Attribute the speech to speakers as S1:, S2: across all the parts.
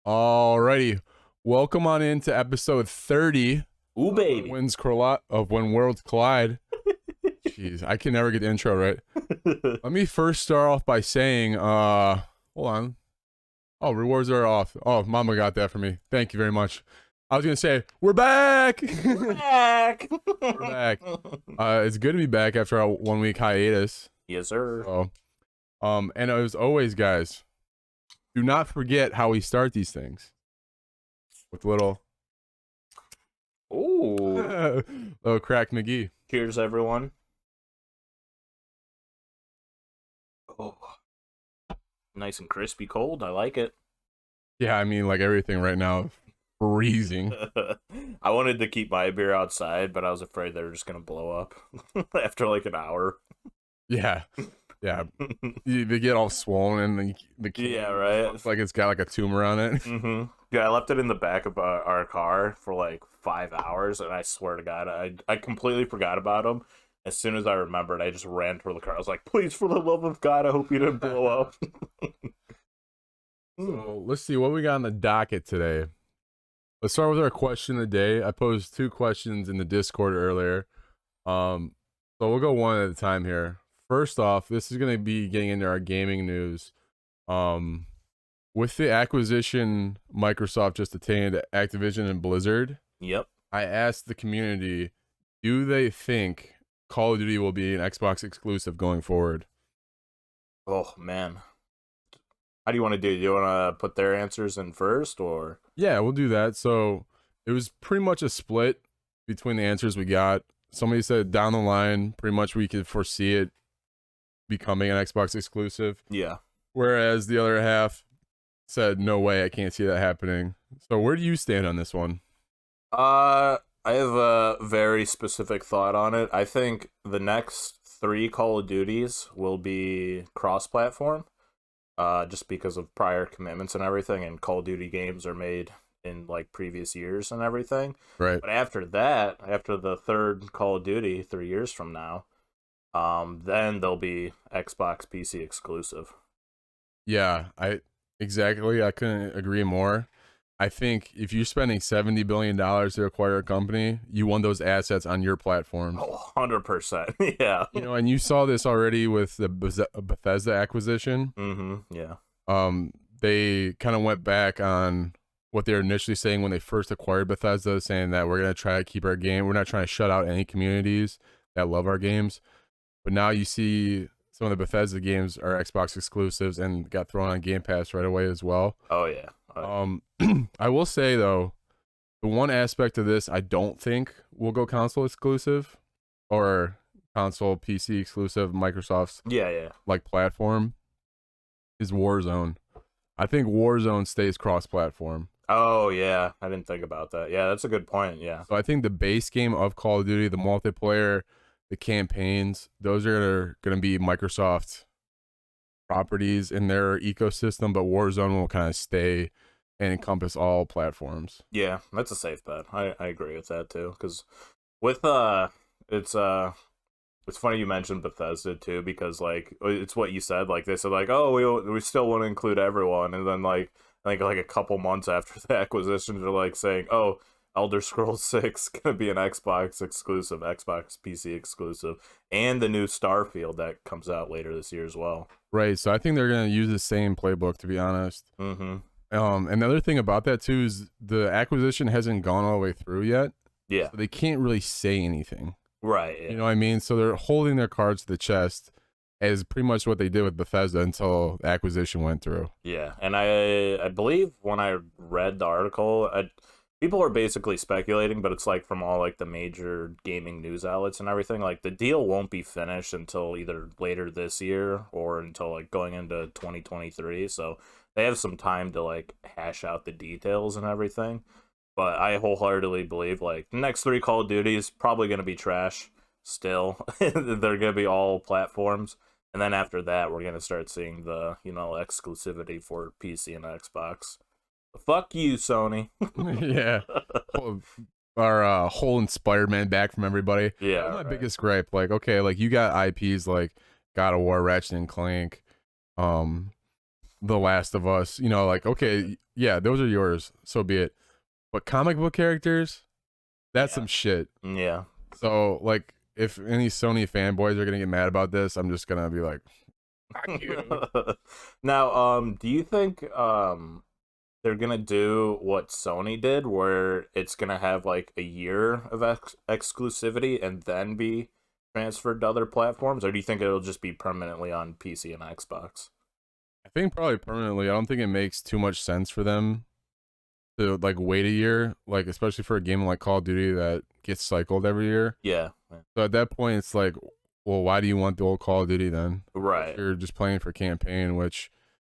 S1: Alrighty, welcome on into episode 30.
S2: Ooh, baby.
S1: When Worlds Collide. Jeez, I can never get the intro right. Let me first start off by saying, hold on. Oh, rewards are off. Oh, Mama got that for me. Thank you very much. I was gonna say, we're back.
S2: We're back.
S1: We're back. It's good to be back after a 1 week hiatus.
S2: Yes, sir.
S1: So, and as always, guys, do not forget how we start these things with little crack McGee.
S2: Cheers, everyone. Oh, nice and crispy cold. I like it.
S1: Yeah, I mean, like everything right now, freezing.
S2: I wanted to keep my beer outside, but I was afraid they were just gonna blow up after like an hour.
S1: Yeah, yeah. They get all swollen and the can,
S2: yeah, right.
S1: It's like it's got like a tumor on it.
S2: Mm-hmm. Yeah, I left it in the back of our car for like 5 hours, and I swear to God, I completely forgot about him. As soon as I remembered, I just ran toward the car. I was like, please, for the love of God, I hope you didn't blow up.
S1: So let's see what we got on the docket today. Let's start with our question of the day. I posed 2 questions in the Discord earlier. So we'll go one at a time here. First off, this is going to be getting into our gaming news. With the acquisition Microsoft just attained Activision and Blizzard.
S2: Yep.
S1: I asked the community, do they think Call of Duty will be an Xbox exclusive going forward?
S2: Oh, man. How do you want to do it? Do you want to put their answers in first, or?
S1: Yeah, we'll do that. So it was pretty much a split between the answers we got. Somebody said down the line, pretty much we could foresee it becoming an Xbox exclusive.
S2: Yeah.
S1: Whereas the other half said, no way, I can't see that happening. So where do you stand on this one?
S2: I have a very specific thought on it. I think the next 3 Call of Duties will be cross-platform, just because of prior commitments and everything, and Call of Duty games are made in like previous years and everything.
S1: Right.
S2: But after that, after the 3rd Call of Duty 3 years from now, then they'll be Xbox PC exclusive.
S1: Yeah, I couldn't agree more. I think if you're spending $70 billion to acquire a company, you want those assets on your platform.
S2: Oh, 100%. Yeah.
S1: You know, and you saw this already with the Bethesda acquisition.
S2: Mm-hmm. Yeah.
S1: They kind of went back on what they were initially saying when they first acquired Bethesda, saying that we're going to try to keep our game. We're not trying to shut out any communities that love our games. But now you see some of the Bethesda games are Xbox exclusives and got thrown on Game Pass right away as well.
S2: Oh, yeah.
S1: I will say, though, the one aspect of this I don't think will go console exclusive or console PC exclusive Microsoft's like platform is Warzone. I think Warzone stays cross-platform.
S2: Oh, yeah. I didn't think about that. Yeah, that's a good point. Yeah.
S1: So I think the base game of Call of Duty, the multiplayer, the campaigns, those are going to be Microsoft properties in their ecosystem, but Warzone will kind of stay and encompass all platforms.
S2: Yeah, that's a safe bet. I agree with that too, because with it's funny you mentioned Bethesda too, because like it's what you said, like they said like, oh, we still want to include everyone, and then like I think like a couple months after the acquisition they're like saying, oh, Elder Scrolls 6 gonna be an Xbox exclusive, Xbox PC exclusive, and the new Starfield that comes out later this year as well.
S1: Right, so I think they're gonna use the same playbook, to be honest.
S2: Mm-hmm.
S1: And the other thing about that too is the acquisition hasn't gone all the way through yet.
S2: Yeah.
S1: So they can't really say anything.
S2: Right. Yeah.
S1: You know what I mean? So they're holding their cards to the chest, as pretty much what they did with Bethesda until the acquisition went through.
S2: Yeah, and I believe when I read the article, people are basically speculating, but it's like from all like the major gaming news outlets and everything, like the deal won't be finished until either later this year or until like going into 2023. So they have some time to like hash out the details and everything. But I wholeheartedly believe like the next 3 Call of Duty is probably going to be trash still. They're going to be all platforms. And then after that, we're going to start seeing the, exclusivity for PC and Xbox. Fuck you, Sony.
S1: Yeah. Our whole Spider-Man back from everybody.
S2: Yeah.
S1: That's my biggest gripe. Like, okay, like you got IPs like God of War, Ratchet and Clank, The Last of Us, you know, like, okay, yeah, those are yours, so be it. But comic book characters, that's some shit.
S2: Yeah.
S1: So, like, if any Sony fanboys are gonna get mad about this, I'm just gonna be like, fuck you.
S2: Now, do you think they're gonna do what Sony did, where it's gonna have like a year of exclusivity and then be transferred to other platforms, or do you think it'll just be permanently on PC and Xbox?
S1: I think probably permanently. I don't think it makes too much sense for them to like wait a year, like especially for a game like Call of Duty that gets cycled every year.
S2: Yeah.
S1: So at that point, it's like, well, why do you want the old Call of Duty then?
S2: Right.
S1: If you're just playing for campaign, which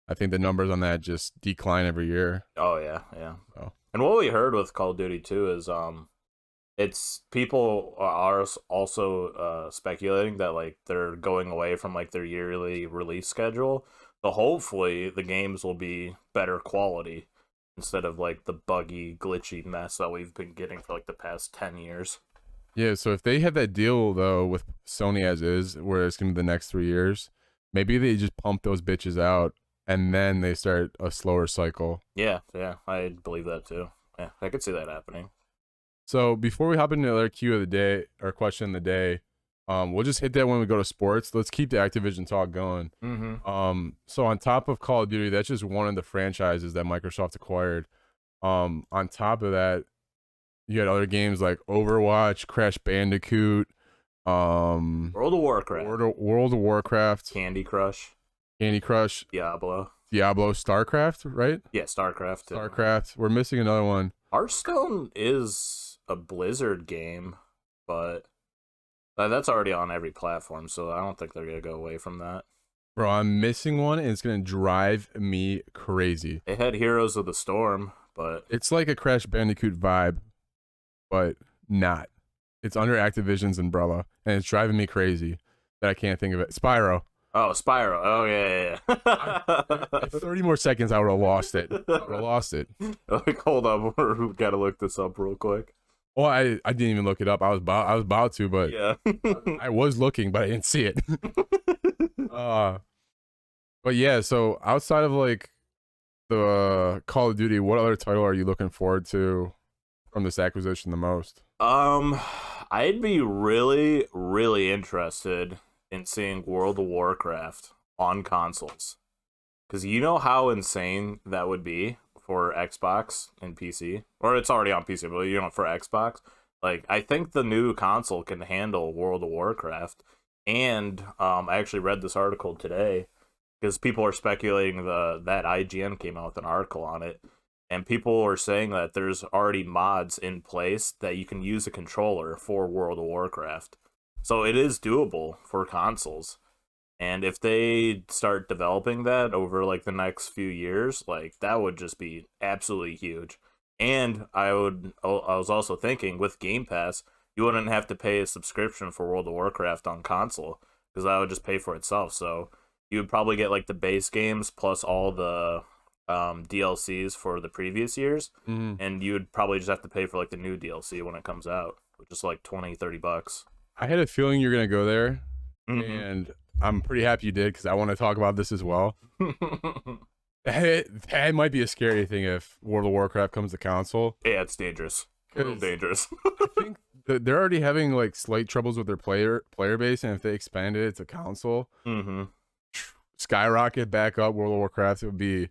S1: I think the numbers on that just decline every year.
S2: Oh yeah, yeah.
S1: So.
S2: And what we heard with Call of Duty 2 is it's people are also speculating that like they're going away from like their yearly release schedule. So hopefully the games will be better quality instead of like the buggy, glitchy mess that we've been getting for like the past 10 years.
S1: Yeah, so if they have that deal though with Sony as is, where it's gonna be the next 3 years, maybe they just pump those bitches out and then they start a slower cycle.
S2: Yeah, I believe that too. Yeah, I could see that happening.
S1: So before we hop into our Q of the day or question of the day, we'll just hit that when we go to sports. Let's keep the Activision talk going.
S2: Mm-hmm.
S1: So on top of Call of Duty, that's just one of the franchises that Microsoft acquired. On top of that, you had other games like Overwatch, Crash Bandicoot,
S2: World of Warcraft,
S1: World of Warcraft,
S2: Candy Crush,
S1: Diablo, StarCraft, right?
S2: Yeah, StarCraft.
S1: StarCraft. We're missing another one.
S2: Hearthstone is a Blizzard game, but that's already on every platform, so I don't think they're gonna go away from that.
S1: Bro, I'm missing one, and it's gonna drive me crazy.
S2: They had Heroes of the Storm, but
S1: it's like a Crash Bandicoot vibe, but not. It's under Activision's umbrella, and it's driving me crazy that I can't think of it. Spyro.
S2: Oh, Spyro. Oh, yeah.
S1: 30 more seconds, I would have lost it.
S2: Like, hold up. We gotta look this up real quick.
S1: Well, I didn't even look it up. I was about to, but
S2: yeah.
S1: I was looking, but I didn't see it. But yeah, so outside of like the Call of Duty, what other title are you looking forward to from this acquisition the most?
S2: I'd be really, really interested in seeing World of Warcraft on consoles, because you know how insane that would be for Xbox and PC, or it's already on PC, but you know, for Xbox, like I think the new console can handle World of Warcraft. And I actually read this article today because people are speculating that IGN came out with an article on it, and people are saying that there's already mods in place that you can use a controller for World of Warcraft. So it is doable for consoles. And if they start developing that over like the next few years, like that would just be absolutely huge. And I was also thinking with Game Pass, you wouldn't have to pay a subscription for World of Warcraft on console, because that would just pay for itself. So you would probably get like the base games plus all the DLCs for the previous years, and you would probably just have to pay for like the new DLC when it comes out, which is like $20-$30.
S1: I had a feeling you're gonna go there, and I'm pretty happy you did, because I want to talk about this as well. That might be a scary thing if World of Warcraft comes to console.
S2: Yeah, it's dangerous. A little dangerous.
S1: I think they're already having like slight troubles with their player base, and if they expanded it to console, skyrocket back up World of Warcraft, it would be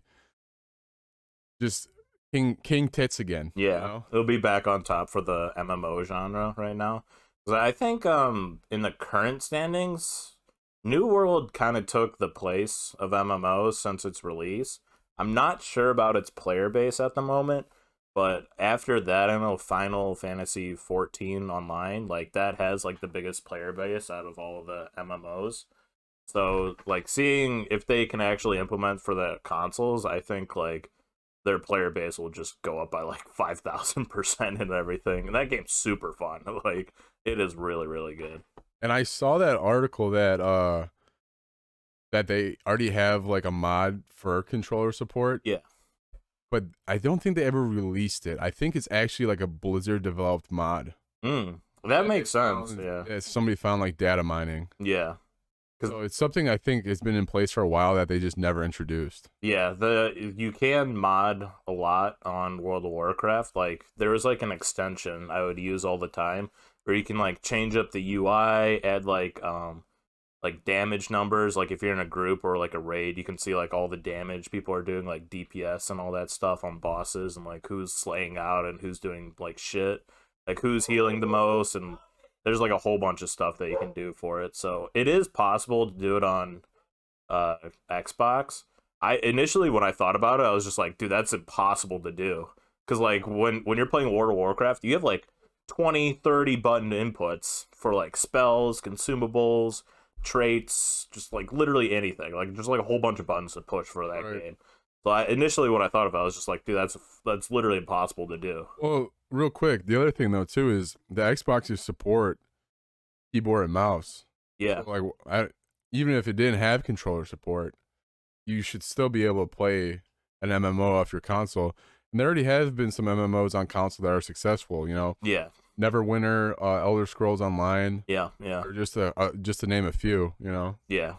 S1: just king tits again.
S2: Yeah,
S1: you know?
S2: It'll be back on top for the MMO genre right now. I think in the current standings, New World kind of took the place of MMOs since its release. I'm not sure about its player base at the moment, but after that, I know Final Fantasy 14 Online, like that has like the biggest player base out of all of the MMOs. So like seeing if they can actually implement for the consoles, I think like their player base will just go up by like 5,000% and everything. And that game's super fun. Like it is really, really good.
S1: And I saw that article that that they already have like a mod for controller support.
S2: Yeah.
S1: But I don't think they ever released it. I think it's actually like a Blizzard developed mod.
S2: That makes sense. Yeah.
S1: Somebody found like data mining.
S2: Yeah.
S1: So it's something I think has been in place for a while that they just never introduced.
S2: Yeah, you can mod a lot on World of Warcraft. Like there was like an extension I would use all the time where you can like change up the UI, add like damage numbers. Like if you're in a group or like a raid, you can see like all the damage people are doing, like DPS and all that stuff on bosses, and like who's slaying out and who's doing like shit, like who's healing the most, and there's like a whole bunch of stuff that you can do for it. So it is possible to do it on Xbox. I initially, when I thought about it, I was just like, dude, that's impossible to do. Because like when you're playing World of Warcraft, you have like 20-30 button inputs for like spells, consumables, traits, just like literally anything. Like just like a whole bunch of buttons to push for that game. So initially when I thought of it, I was just like, dude, that's literally impossible to do.
S1: Well, real quick, the other thing though too is the Xboxes support keyboard and mouse.
S2: Yeah.
S1: So, like even if it didn't have controller support, you should still be able to play an MMO off your console. And there already has been some MMOs on console that are successful.
S2: Yeah.
S1: Neverwinter, Elder Scrolls Online.
S2: Yeah.
S1: Or just to name a few.
S2: Yeah.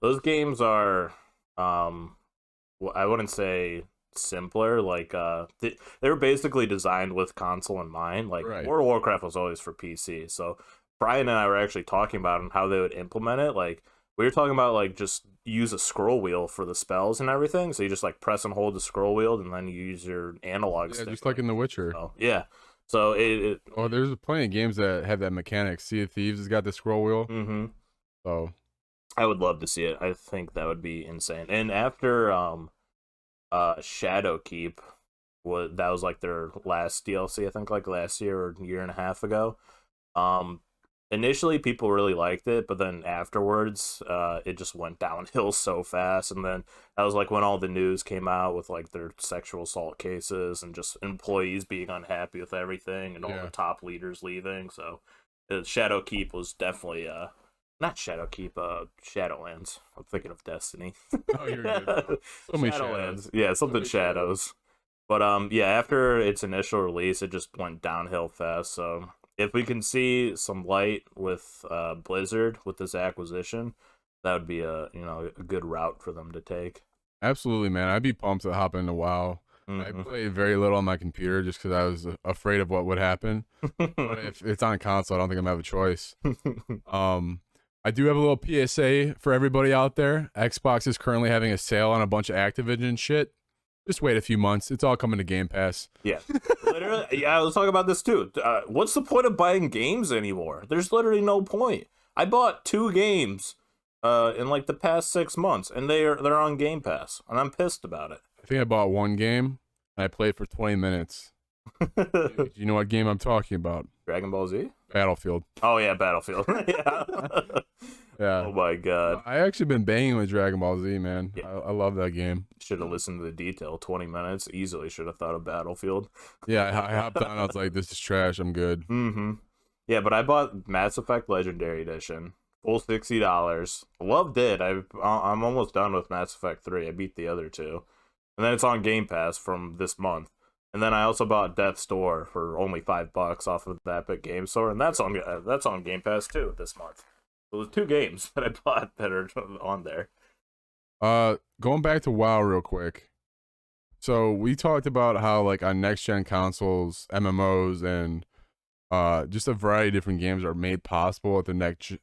S2: Those games are, I wouldn't say simpler. Like they were basically designed with console in mind. Like World of Warcraft was always for PC. So Brian and I were actually talking about how they would implement it. Like we were talking about like just use a scroll wheel for the spells and everything. So you just like press and hold the scroll wheel, and then you use your analog stick.
S1: Just like in The Witcher.
S2: Yeah. So
S1: there's plenty of games that have that mechanic. Sea of Thieves has got the scroll wheel.
S2: Mm-hmm.
S1: So
S2: I would love to see it. I think that would be insane. And after Shadowkeep, that was like their last DLC, I think, like last year or year and a half ago. Initially people really liked it, but then afterwards it just went downhill so fast. And then that was like when all the news came out with like their sexual assault cases and just employees being unhappy with everything and all the top leaders leaving. So Shadowkeep was definitely not Shadowkeep, Shadowlands. I'm thinking of Destiny.
S1: Oh, you're good. So many
S2: Shadowlands. Yeah, something Shadows. But yeah, after its initial release, it just went downhill fast. So if we can see some light with Blizzard with this acquisition, that would be a good route for them to take.
S1: Absolutely, man. I'd be pumped to hop into WoW. Mm-hmm. I played very little on my computer just because I was afraid of what would happen. But if it's on console, I don't think I'm gonna have a choice. I do have a little PSA for everybody out there. Xbox is currently having a sale on a bunch of Activision shit. Just wait a few months. It's all coming to Game Pass.
S2: Yeah. Literally, yeah, I was talking about this too. What's the point of buying games anymore? There's literally no point. I bought 2 games in like the past 6 months, and they're on Game Pass, and I'm pissed about it.
S1: I think I bought 1 game, and I played for 20 minutes. Do you know what game I'm talking about?
S2: Dragon Ball Z?
S1: Battlefield.
S2: Oh, yeah, Battlefield. Yeah.
S1: Yeah.
S2: Oh, my God.
S1: I actually been banging with Dragon Ball Z, man. Yeah. I love that game.
S2: Should have listened to the detail. 20 minutes. Easily should have thought of Battlefield.
S1: Yeah, I hopped on. I was like, this is trash. I'm good.
S2: Mm-hmm. Yeah, but I bought Mass Effect Legendary Edition. Full $60. Loved it. I'm almost done with Mass Effect 3. I beat the other 2. And then it's on Game Pass from this month. And then I also bought Death's Door for only $5 off of the Epic Game Store, and that's on Game Pass too this month. So there's 2 games that I bought that are on there.
S1: Going back to WoW real quick. So we talked about how like on next gen consoles, MMOs and just a variety of different games are made possible at the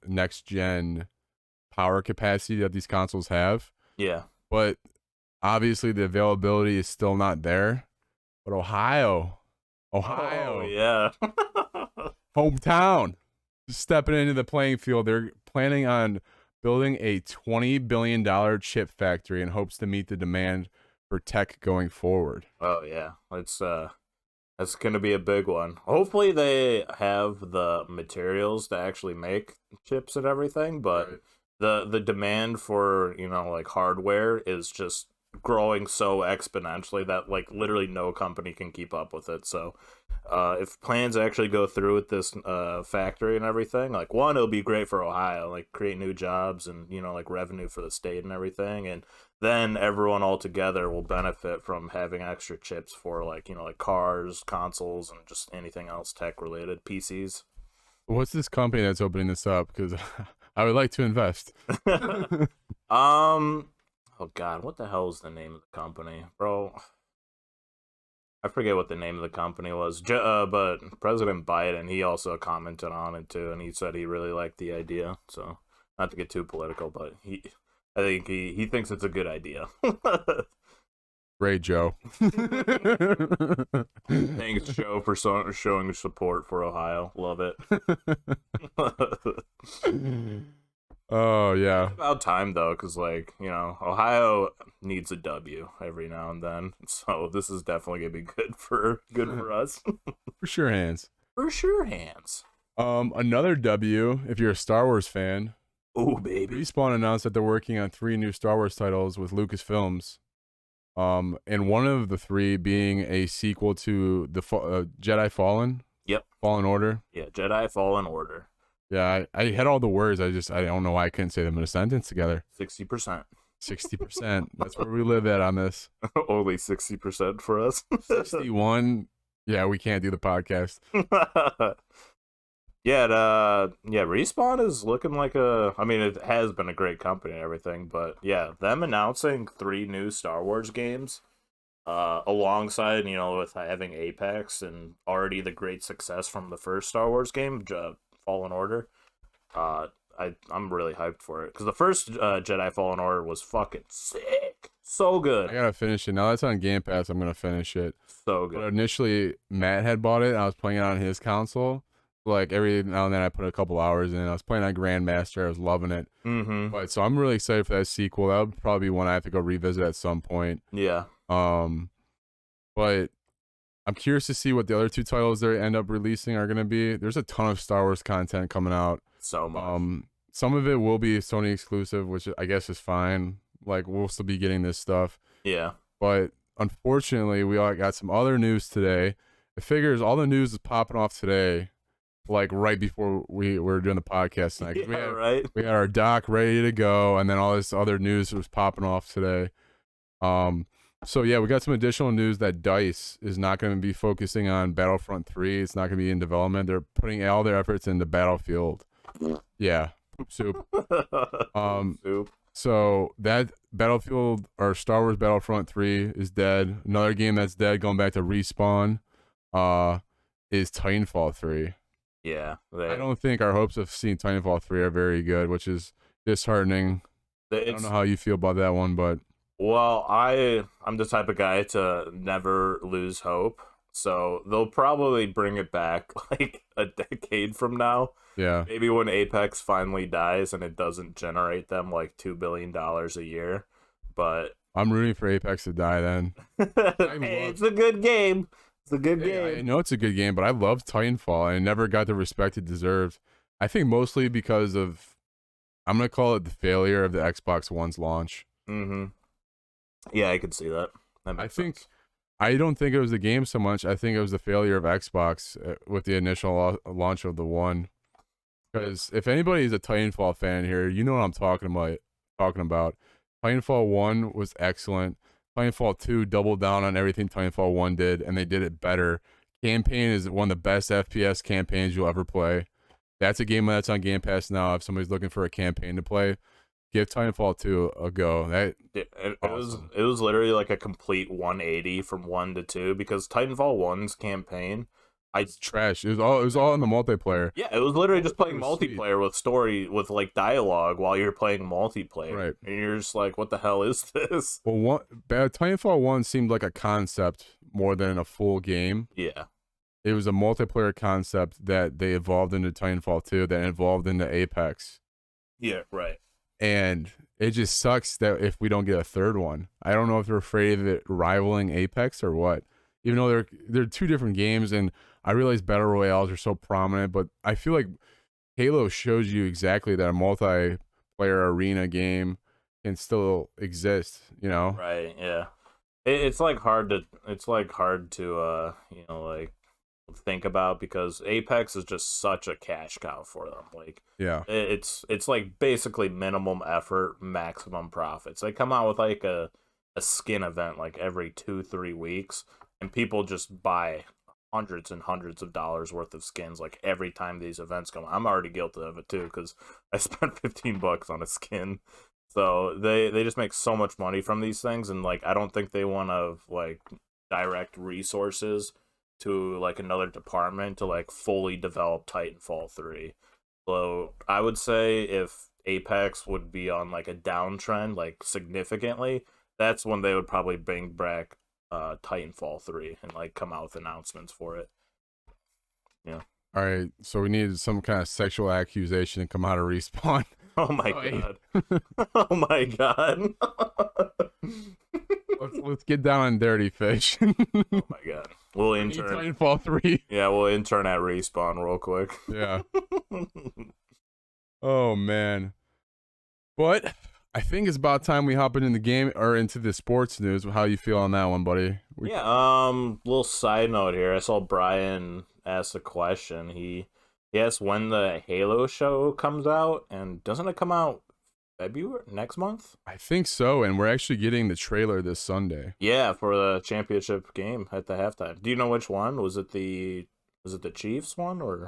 S1: next gen power capacity that these consoles have.
S2: Yeah.
S1: But obviously the availability is still not there. But Ohio,
S2: oh, yeah,
S1: hometown, just stepping into the playing field. They're planning on building a $20 billion chip factory in hopes to meet the demand for tech going forward.
S2: Oh yeah, that's gonna be a big one. Hopefully they have the materials to actually make chips and everything, but the demand for like hardware is just growing so exponentially that like literally no company can keep up with it. So if plans actually go through with this factory and everything, like one, it'll be great for Ohio, like create new jobs and like revenue for the state and everything, and then everyone all together will benefit from having extra chips for like like cars, consoles, and just anything else tech related, PCs.
S1: What's this company that's opening this up? Because I would like to invest.
S2: Oh god, what the hell is the name of the company, bro? I forget what the name of the company was. But President Biden, he also commented on it too, and he said he really liked the idea. So, not to get too political, but I think he thinks it's a good idea.
S1: Great, Joe.
S2: Thanks, Joe, for showing support for Ohio. Love it.
S1: Oh yeah.
S2: It's about time though, because Ohio needs a W every now and then. So this is definitely gonna be good for us.
S1: For sure, hands.
S2: For sure, hands.
S1: Another W if you're a Star Wars fan.
S2: Oh baby.
S1: Respawn announced that they're working on 3 new Star Wars titles with Lucasfilms. And one of the 3 being a sequel to the Jedi Fallen.
S2: Yep.
S1: Fallen Order.
S2: Yeah, Jedi Fallen Order.
S1: Yeah, I had all the words. I don't know why I couldn't say them in a sentence together.
S2: 60%.
S1: 60%. That's where we live at on this.
S2: Only 60% for us.
S1: 61. Yeah, we can't do the podcast.
S2: Respawn is looking like it has been a great company and everything, but yeah, them announcing 3 new Star Wars games, alongside, with having Apex and already the great success from the first Star Wars game, Fallen Order. I'm really hyped for it because the first Jedi Fallen Order was fucking sick, so good.
S1: I gotta finish it now. That's on Game Pass. I'm gonna finish it.
S2: So good.
S1: But initially, Matt had bought it. And I was playing it on his console. Like every now and then, I put a couple hours in. I was playing on Grandmaster. I was loving it.
S2: Mm-hmm.
S1: But so I'm really excited for that sequel. That would probably be one I have to go revisit at some point.
S2: Yeah.
S1: But I'm curious to see what the other 2 titles they end up releasing are going to be. There's a ton of Star Wars content coming out.
S2: So much.
S1: Some of it will be Sony exclusive, which I guess is fine. Like, we'll still be getting this stuff.
S2: Yeah.
S1: But unfortunately, we all got some other news today. It figures all the news is popping off today, like right before we were doing the podcast tonight.
S2: Right.
S1: We had our doc ready to go, and then all this other news was popping off today. So yeah, we got some additional news that DICE is not going to be focusing on Battlefront 3. It's not going to be in development. They're putting all their efforts into Battlefield. Yeah, poop soup.
S2: Soup.
S1: So that Battlefield or Star Wars Battlefront 3 is dead. Another game that's dead, going back to Respawn, is Titanfall 3.
S2: Yeah.
S1: I don't think our hopes of seeing Titanfall 3 are very good, which is disheartening. I don't know how you feel about that one, but...
S2: Well, I'm the type of guy to never lose hope, so they'll probably bring it back like a decade from now.
S1: Yeah.
S2: Maybe when Apex finally dies and it doesn't generate them like $2 billion a year, but...
S1: I'm rooting for Apex to die then.
S2: Hey, it's a good game. It's a good game.
S1: I know it's a good game, but I loved Titanfall and it never got the respect it deserved. I think mostly because of, I'm going to call it the failure of the Xbox One's launch.
S2: Mm-hmm. Yeah, I could see that.
S1: I don't think it was the game so much. I think it was the failure of Xbox with the initial launch of the One. Because if anybody's a Titanfall fan here, you know what I'm talking about. Titanfall 1 was excellent. Titanfall 2 doubled down on everything Titanfall 1 did, and they did it better. Campaign is one of the best FPS campaigns you'll ever play. That's a game that's on Game Pass now. If somebody's looking for a campaign to play, give Titanfall 2 a go.
S2: It was literally like a complete 180 from 1 to 2 because Titanfall 1's campaign,
S1: it's trash. It was all in the multiplayer.
S2: Yeah, it was literally just playing multiplayer with story with like dialogue while you're playing multiplayer.
S1: Right.
S2: And you're just like, what the hell is this?
S1: Well, Titanfall 1 seemed like a concept more than a full game.
S2: Yeah.
S1: It was a multiplayer concept that they evolved into Titanfall 2 that evolved into Apex.
S2: Yeah, right.
S1: And it just sucks that if we don't get a third one. I don't know if they're afraid of it rivaling Apex or what. Even though they're 2 different games, and I realize battle royales are so prominent, but I feel like Halo shows you exactly that a multiplayer arena game can still exist, you know?
S2: Right, yeah. It's hard to think about because Apex is just such a cash cow for them. Like,
S1: yeah,
S2: it's like basically minimum effort, maximum profits. They come out with like a skin event like every 2-3 weeks, and people just buy hundreds and hundreds of dollars worth of skins like every time these events come. I'm already guilty of it too because I spent $15 on a skin. So they just make so much money from these things, and like I don't think they want to like direct resources to like another department to like fully develop Titanfall 3. So I would say if Apex would be on like a downtrend, like significantly, that's when they would probably bring back Titanfall 3 and like come out with announcements for it. Yeah.
S1: All right, so we need some kind of sexual accusation to come out of Respawn.
S2: Oh my god. Oh my god.
S1: let's get down on dirty fish.
S2: Oh my god. We'll intern.
S1: Titanfall 3.
S2: Yeah, we'll intern at Respawn real quick.
S1: Yeah. Oh man. But I think it's about time we hop into the game or into the sports news. How you feel on that one, buddy?
S2: Little side note here. I saw Brian ask a question. He asked when the Halo show comes out, and doesn't it come out February next month?
S1: I think so, and we're actually getting the trailer this Sunday.
S2: Yeah, for the championship game at the halftime. Do you know which one? Was it the Chiefs one or?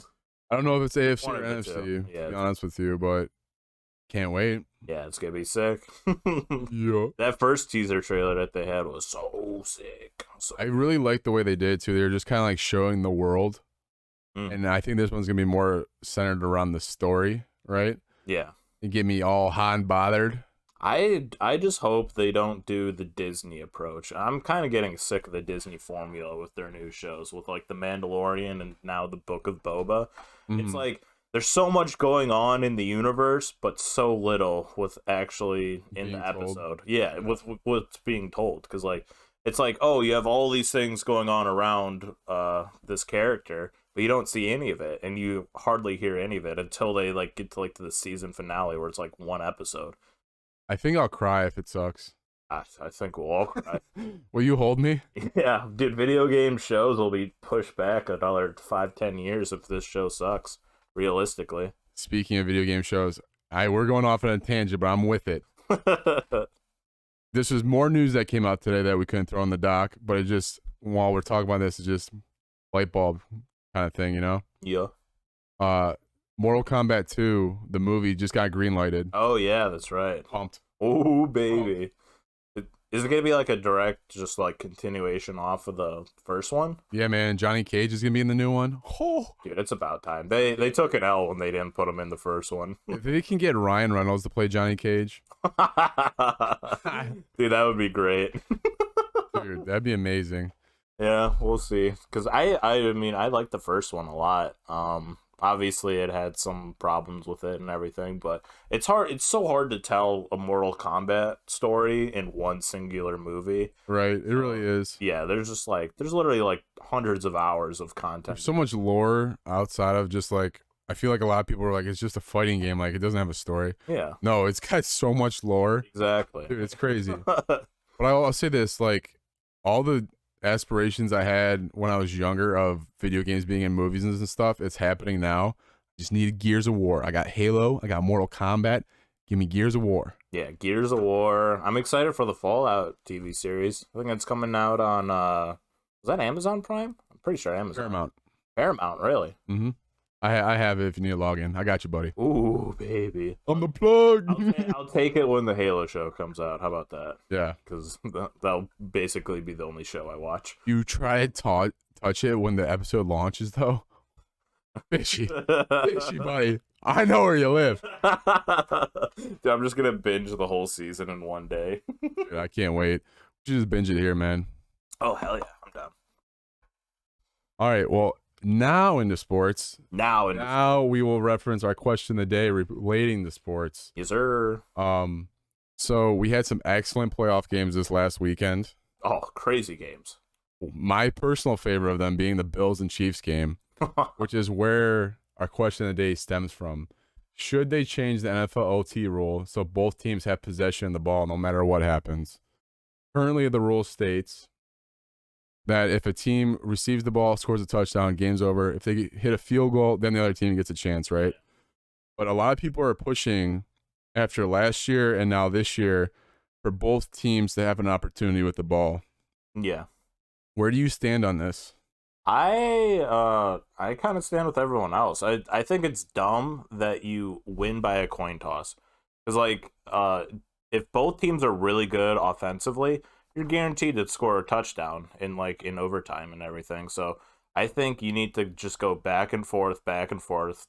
S1: I don't know if it's AFC
S2: One
S1: or
S2: of the
S1: NFC,
S2: two.
S1: to
S2: Yeah.
S1: be honest with you, but can't wait.
S2: Yeah, it's gonna be sick.
S1: Yeah.
S2: That first teaser trailer that they had was so sick.
S1: I really like the way they did it, too. They were just kind of like showing the world. And I think this one's going to be more centered around the story, right?
S2: Yeah.
S1: And get me all hot and bothered.
S2: I just hope they don't do the Disney approach. I'm kind of getting sick of the Disney formula with their new shows, with like The Mandalorian and now the Book of Boba. It's like there's so much going on in the universe, but so little with actually in the episode. Yeah, with what's being told, because like it's like, oh, you have all these things going on around this character, but you don't see any of it, and you hardly hear any of it until they like get to like to the season finale where it's like one episode.
S1: I think I'll cry if it sucks.
S2: I think we'll all cry.
S1: Will you hold me?
S2: Yeah, dude, video game shows will be pushed back another 5-10 years if this show sucks, realistically.
S1: Speaking of video game shows, we're going off on a tangent, but I'm with it. This is more news that came out today that we couldn't throw on the doc, but it just, while we're talking about this, it's just light bulb kind of thing, you know?
S2: Yeah.
S1: Mortal Kombat 2, the movie, just got greenlighted.
S2: Oh, yeah, that's right.
S1: Pumped.
S2: Oh, baby. Is it going to be like a direct, just like continuation off of the first one?
S1: Yeah, man. Johnny Cage is going to be in the new one. Oh.
S2: Dude, it's about time. They took an L when they didn't put him in the first one.
S1: If they can get Ryan Reynolds to play Johnny Cage.
S2: Dude, that would be great.
S1: Dude, that'd be amazing.
S2: Yeah, we'll see. Because I mean, I like the first one a lot. Obviously, it had some problems with it and everything, but it's hard. It's so hard to tell a Mortal Kombat story in one singular movie.
S1: Right, it really is.
S2: Yeah, there's literally like hundreds of hours of content.
S1: There's so much lore outside of just like, I feel like a lot of people are like, it's just a fighting game, like it doesn't have a story.
S2: Yeah.
S1: No, it's got so much lore.
S2: Exactly.
S1: Dude, it's crazy. But I'll say this, like, all the aspirations I had when I was younger of video games being in movies and stuff, it's happening now. Just need Gears of War. I got Halo, I got Mortal Kombat. Give me Gears of War.
S2: Yeah, Gears of War. I'm excited for the Fallout TV series. I think it's coming out on is that Amazon Prime? I'm pretty sure Amazon. Paramount, really?
S1: Mm-hmm. I have it if you need a login. I got you, buddy.
S2: Ooh, baby.
S1: I'm the plug.
S2: I'll take it when the Halo show comes out. How about that?
S1: Yeah.
S2: Because that'll basically be the only show I watch.
S1: You try to touch it when the episode launches, though? Fishy. Fishy, buddy. I know where you live.
S2: Dude, I'm just going to binge the whole season in one day.
S1: Dude, I can't wait. We should just binge it here, man.
S2: Oh, hell yeah. I'm down.
S1: All right, well, now into sports.
S2: Now
S1: we will reference our question of the day relating to sports.
S2: Yes, sir.
S1: So we had some excellent playoff games this last weekend.
S2: Oh, crazy games.
S1: My personal favorite of them being the Bills and Chiefs game, which is where our question of the day stems from. Should they change the NFL OT rule so both teams have possession of the ball no matter what happens? Currently, the rule states that if a team receives the ball, scores a touchdown, game's over. If they hit a field goal, then the other team gets a chance, right? But a lot of people are pushing after last year and now this year for both teams to have an opportunity with the ball.
S2: Yeah.
S1: Where do you stand on this?
S2: I kind of stand with everyone else. I think it's dumb that you win by a coin toss. Because like if both teams are really good offensively, you're guaranteed to score a touchdown in overtime and everything. So I think you need to just go back and forth,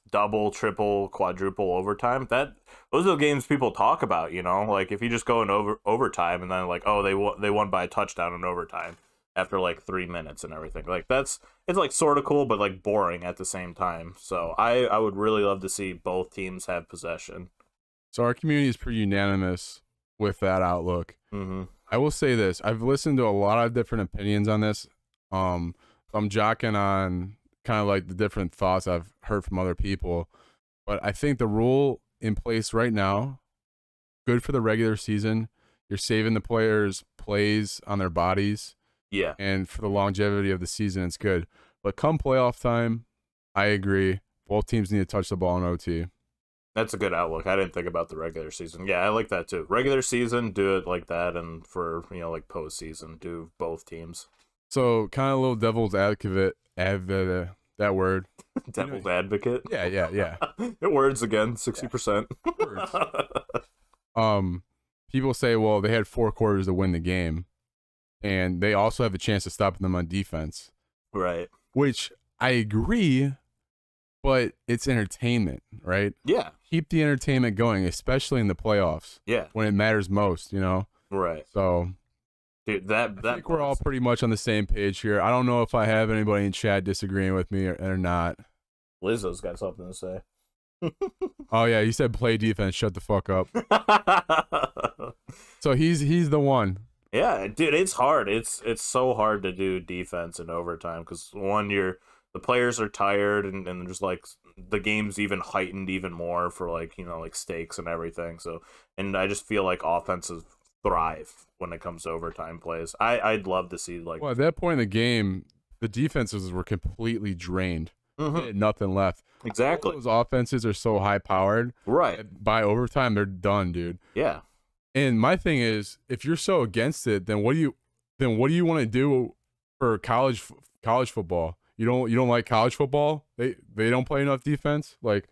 S2: double, triple, quadruple overtime. Those are the games people talk about, you know? Like if you just go in overtime and then like, oh, they won by a touchdown in overtime after like 3 minutes and everything. Like it's like sort of cool, but like boring at the same time. So I would really love to see both teams have possession.
S1: So our community is pretty unanimous with that outlook.
S2: Mm-hmm.
S1: I will say this: I've listened to a lot of different opinions on this. So I'm jocking on kind of like the different thoughts I've heard from other people, but I think the rule in place right now, good for the regular season. You're saving the players' plays on their bodies.
S2: Yeah.
S1: And for the longevity of the season, it's good. But come playoff time, I agree. Both teams need to touch the ball in OT.
S2: That's a good outlook. I didn't think about the regular season. Yeah, I like that too. Regular season, do it like that, and for like postseason, do both teams.
S1: So kind of a little devil's advocate, that word.
S2: Devil's advocate.
S1: Yeah.
S2: It words again, 60%.
S1: People say, well, they had 4 quarters to win the game, and they also have a chance to stop them on defense.
S2: Right.
S1: Which I agree, but it's entertainment, right?
S2: Yeah.
S1: Keep the entertainment going, especially in the playoffs.
S2: Yeah.
S1: When it matters most, you know?
S2: Right.
S1: So,
S2: dude,
S1: I think we're all pretty much on the same page here. I don't know if I have anybody in chat disagreeing with me or not.
S2: Lizzo's got something to say.
S1: Oh, yeah, he said play defense, shut the fuck up. So he's the one.
S2: Yeah, dude, it's hard. It's so hard to do defense in overtime because the players are tired and just like the game's even heightened even more for like like stakes and everything. So and I just feel like offenses thrive when it comes to overtime plays. I'd love to see like.
S1: Well, at that point in the game, the defenses were completely drained.
S2: Mm-hmm.
S1: They had nothing left.
S2: Exactly.
S1: Those offenses are so high powered.
S2: Right.
S1: By overtime, they're done, dude.
S2: Yeah.
S1: And my thing is, if you're so against it, then what do you want to do for college football? You don't like college football? They don't play enough defense? Like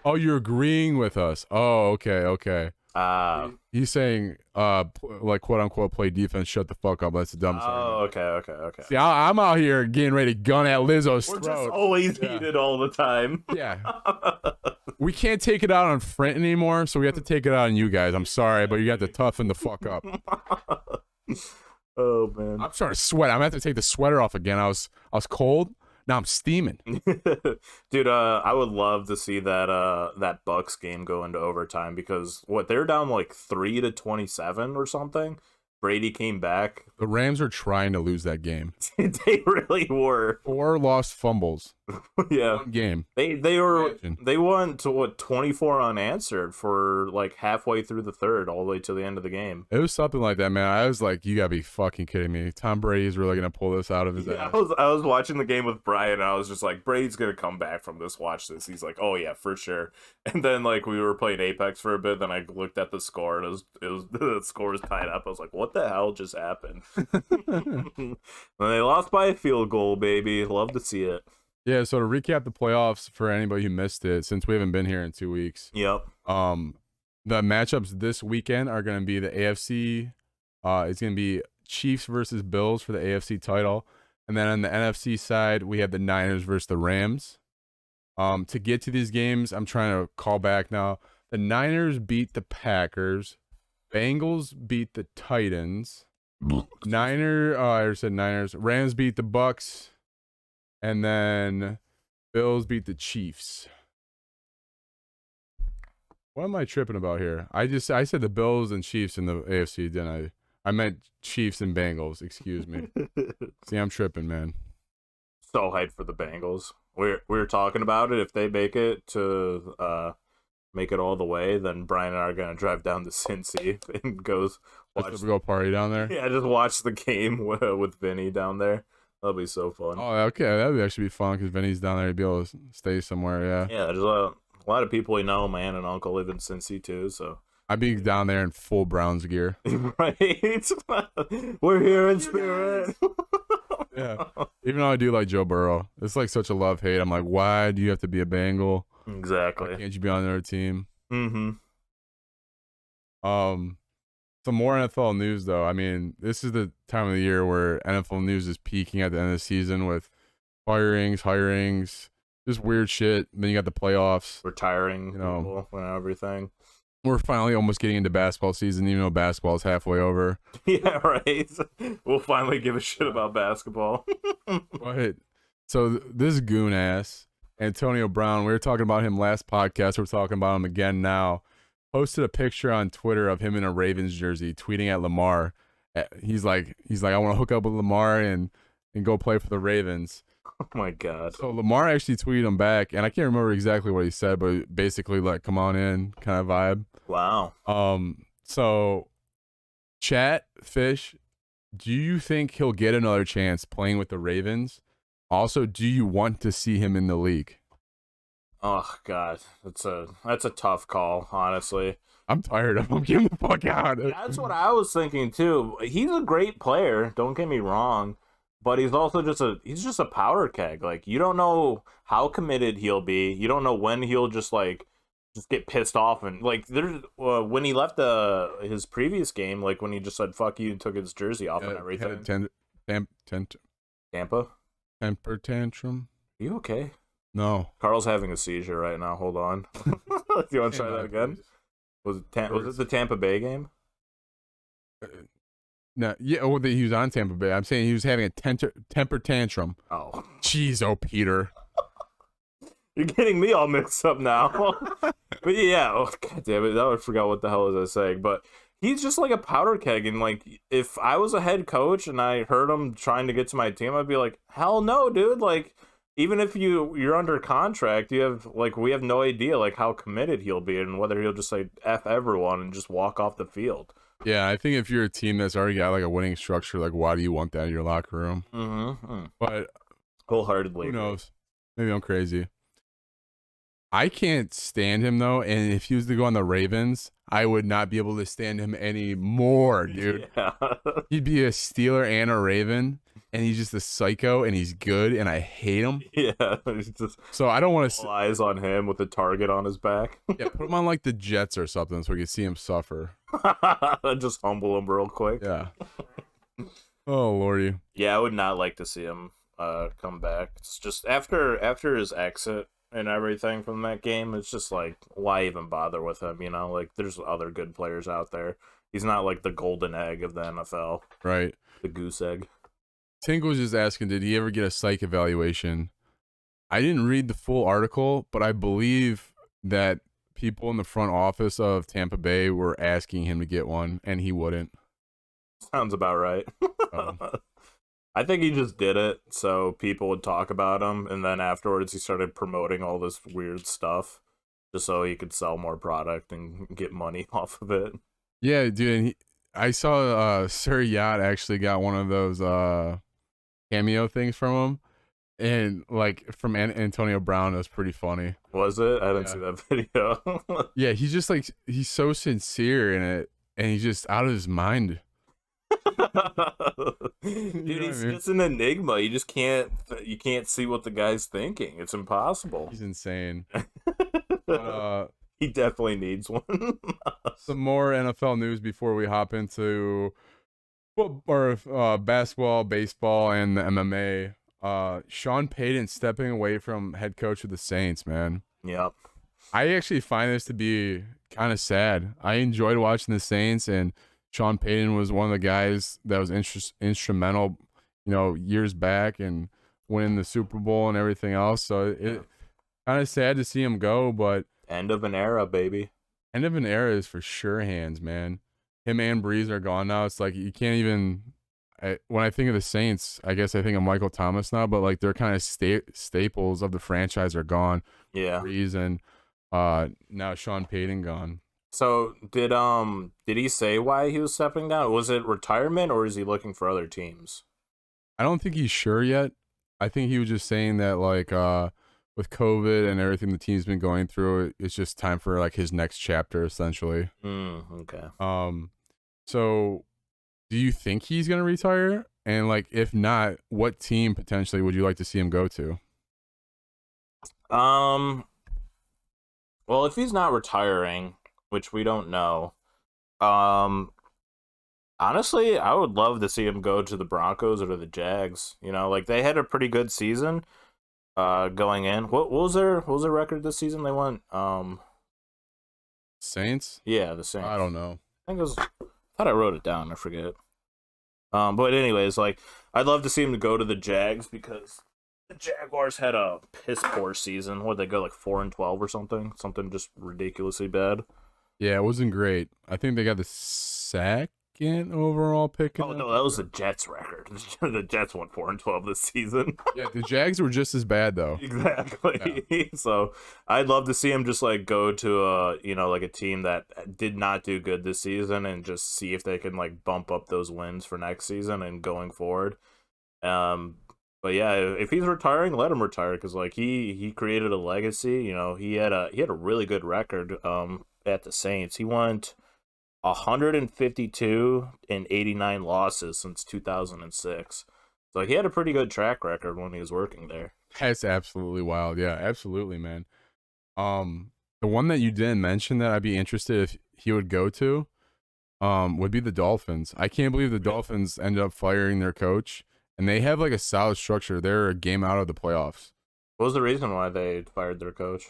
S1: oh, you're agreeing with us. Oh, okay. He's saying like quote unquote play defense, shut the fuck up. That's the dumbest argument.
S2: Okay.
S1: See, I'm out here getting ready to gun at Lizzo's throat.
S2: We're just always heated all the time.
S1: Yeah. We can't take it out on Front anymore, so we have to take it out on you guys. I'm sorry, but you got to toughen the fuck up.
S2: Oh man,
S1: I'm starting to sweat. I'm gonna have to take the sweater off again. I was cold. Now I'm steaming.
S2: Dude, I would love to see that Bucks game go into overtime because they're down like 3-27 or something. Brady came back.
S1: The Rams are trying to lose that game.
S2: They really were.
S1: 4 lost fumbles.
S2: Yeah.
S1: One game.
S2: They went to 24 unanswered for like halfway through the third, all the way to the end of the game.
S1: It was something like that, man. I was like, you gotta be fucking kidding me. Tom Brady's really gonna pull this out of his ass.
S2: I was watching the game with Brian, and I was just like, Brady's gonna come back from this. Watch this. He's like, oh yeah, for sure. And then like we were playing Apex for a bit, then I looked at the score, and it was the score was tied up. I was like, what the hell just happened? And they lost by a field goal, baby. Love to see it.
S1: Yeah, so to recap the playoffs for anybody who missed it, since we haven't been here in 2 weeks.
S2: Yep.
S1: The matchups this weekend are going to be the AFC. It's going to be Chiefs versus Bills for the AFC title. And then on the NFC side, we have the Niners versus the Rams. To get to these games, I'm trying to call back now. The Niners beat the Packers. Bengals beat the Titans. I said Niners. Rams beat the Bucks. And then Bills beat the Chiefs. What am I tripping about here? I said the Bills and Chiefs in the AFC, didn't I? I meant Chiefs and Bengals. Excuse me. See, I'm tripping, man.
S2: So hyped for the Bengals. We were talking about it. If they make it to make it all the way, then Brian and I are gonna drive down to Cincy and
S1: go party down there.
S2: Yeah, just watch the game with Vinny down there. That'll be so fun.
S1: Oh, okay. That would actually be fun because Vinny's down there. He'd be able to stay somewhere, yeah.
S2: Yeah, there's a lot of people we know, man, and uncle live in Cincy too, so.
S1: I'd be down there in full Browns gear.
S2: Right? We're here in spirit.
S1: Yeah. Even though I do like Joe Burrow, it's like such a love hate. I'm like, why do you have to be a Bengal?
S2: Exactly.
S1: Why can't you be on another team?
S2: Mm-hmm.
S1: Some more NFL news though. I mean, this is the time of the year where NFL news is peaking at the end of the season with firings, hirings, just weird shit. Then you got the playoffs,
S2: retiring people and everything.
S1: We're finally almost getting into basketball season, even though basketball's halfway over.
S2: Yeah, right. We'll finally give a shit about basketball.
S1: But so this goon ass Antonio Brown, we were talking about him last podcast. We're talking about him again now. Posted a picture on Twitter of him in a Ravens jersey, tweeting at Lamar. He's like, I want to hook up with Lamar and go play for the Ravens.
S2: Oh my God.
S1: So Lamar actually tweeted him back, and I can't remember exactly what he said, but basically like, come on in kind of vibe.
S2: Wow.
S1: So chat fish, do you think he'll get another chance playing with the Ravens? Also, do you want to see him in the league?
S2: Oh God, that's a tough call, honestly.
S1: I'm tired of him. Get him the fuck out.
S2: That's what I was thinking too. He's a great player, don't get me wrong, but he's also just a powder keg. Like, you don't know how committed he'll be. You don't know when he'll just get pissed off. And like, there's when he left his previous game, like when he just said "fuck you" and took his jersey off and everything.
S1: Tampa temper tantrum.
S2: Are you okay?
S1: No.
S2: Carl's having a seizure right now. Hold on. Do you want to try that again? Was it the Tampa Bay game?
S1: No, yeah. Well, he was on Tampa Bay. I'm saying he was having a temper tantrum.
S2: Oh,
S1: jeez, Peter.
S2: You're getting me all mixed up now. But yeah, God damn it, I forgot what the hell was I saying. But he's just like a powder keg, and like, if I was a head coach and I heard him trying to get to my team, I'd be like, hell no, dude. Like, even if you're under contract, we have no idea like how committed he'll be and whether he'll just say F everyone and just walk off the field.
S1: Yeah, I think if you're a team that's already got like a winning structure, like, why do you want that in your locker room?
S2: Mm-hmm.
S1: But
S2: wholeheartedly,
S1: who knows? Maybe I'm crazy. I can't stand him though, and if he was to go on the Ravens, I would not be able to stand him anymore, dude.
S2: Yeah.
S1: He'd be a Steeler and a Raven, and he's just a psycho, and he's good, and I hate him.
S2: Yeah, he's just
S1: so I don't want to
S2: eyes on him with a target on his back.
S1: Yeah, put him on like the Jets or something, so we can see him suffer.
S2: Just humble him real quick.
S1: Yeah. Oh lordy.
S2: Yeah, I would not like to see him come back. It's just after his exit and everything from that game, it's just like, why even bother with him? You know, like, there's other good players out there. He's not like the golden egg of the NFL.
S1: Right.
S2: The goose egg.
S1: Tink was just asking, did he ever get a psych evaluation? I didn't read the full article, but I believe that people in the front office of Tampa Bay were asking him to get one, and he wouldn't.
S2: Sounds about right. I think he just did it so people would talk about him, and then afterwards he started promoting all this weird stuff just so he could sell more product and get money off of it.
S1: Yeah, dude. I saw Sir Yacht actually got one of those cameo things from him, and like from Antonio Brown. It was pretty funny.
S2: Was it? I didn't see that video.
S1: Yeah, he's just like, he's so sincere in it, and he's just out of his mind.
S2: Dude, he's just an enigma. You can't see what the guy's thinking. It's impossible.
S1: He's insane.
S2: He definitely needs one.
S1: Some more NFL news before we hop into basketball, baseball, and the MMA. Sean Payton stepping away from head coach of the Saints, man.
S2: Yep. I
S1: actually find this to be kind of sad. I enjoyed watching the Saints, and Sean Payton was one of the guys that was instrumental, years back and winning the Super Bowl and everything else. So it kind of sad to see him go, but
S2: end of an era, baby.
S1: End of an era is for sure hands, man. Him and Breeze are gone now. It's like you can't even. When I think of the Saints, I guess I think of Michael Thomas now, but like they're kind of staples of the franchise are gone.
S2: Yeah.
S1: Breeze and now Sean Payton gone.
S2: So did he say why he was stepping down? Was it retirement or is he looking for other teams?
S1: I don't think he's sure yet. I think he was just saying that like with COVID and everything the team's been going through, it's just time for like his next chapter essentially.
S2: Okay.
S1: So do you think he's gonna retire? And like, if not, what team potentially would you like to see him go to?
S2: Well, if he's not retiring, which we don't know, um, honestly, I would love to see him go to the Broncos or to the Jags. You know, like they had a pretty good season, going in. What was their record this season? They went,
S1: Saints?
S2: yeah, the Saints.
S1: I don't know.
S2: I think it was. I thought I wrote it down. I forget. But anyways, like I'd love to see him to go to the Jags because the Jaguars had a piss poor season. Where they go like 4-12 or something just ridiculously bad.
S1: Yeah, it wasn't great. I think they got the second overall pick.
S2: Oh no, that was the Jets record. The Jets went 4-12 this season.
S1: Yeah, the Jags were just as bad though.
S2: Exactly. Yeah. So I'd love to see him just like go to like a team that did not do good this season and just see if they can like bump up those wins for next season and going forward. But yeah, if he's retiring, let him retire because like he created a legacy. You know, he had a really good record at the Saints. He went 152 and 89 losses since 2006. So he had a pretty good track record when he was working there.
S1: That's absolutely wild. Yeah, absolutely, man. The one that you didn't mention that I'd be interested if he would go to, would be the Dolphins. I can't believe the Dolphins ended up firing their coach, and they have like a solid structure. They're a game out of the playoffs.
S2: What was the reason why they fired their coach?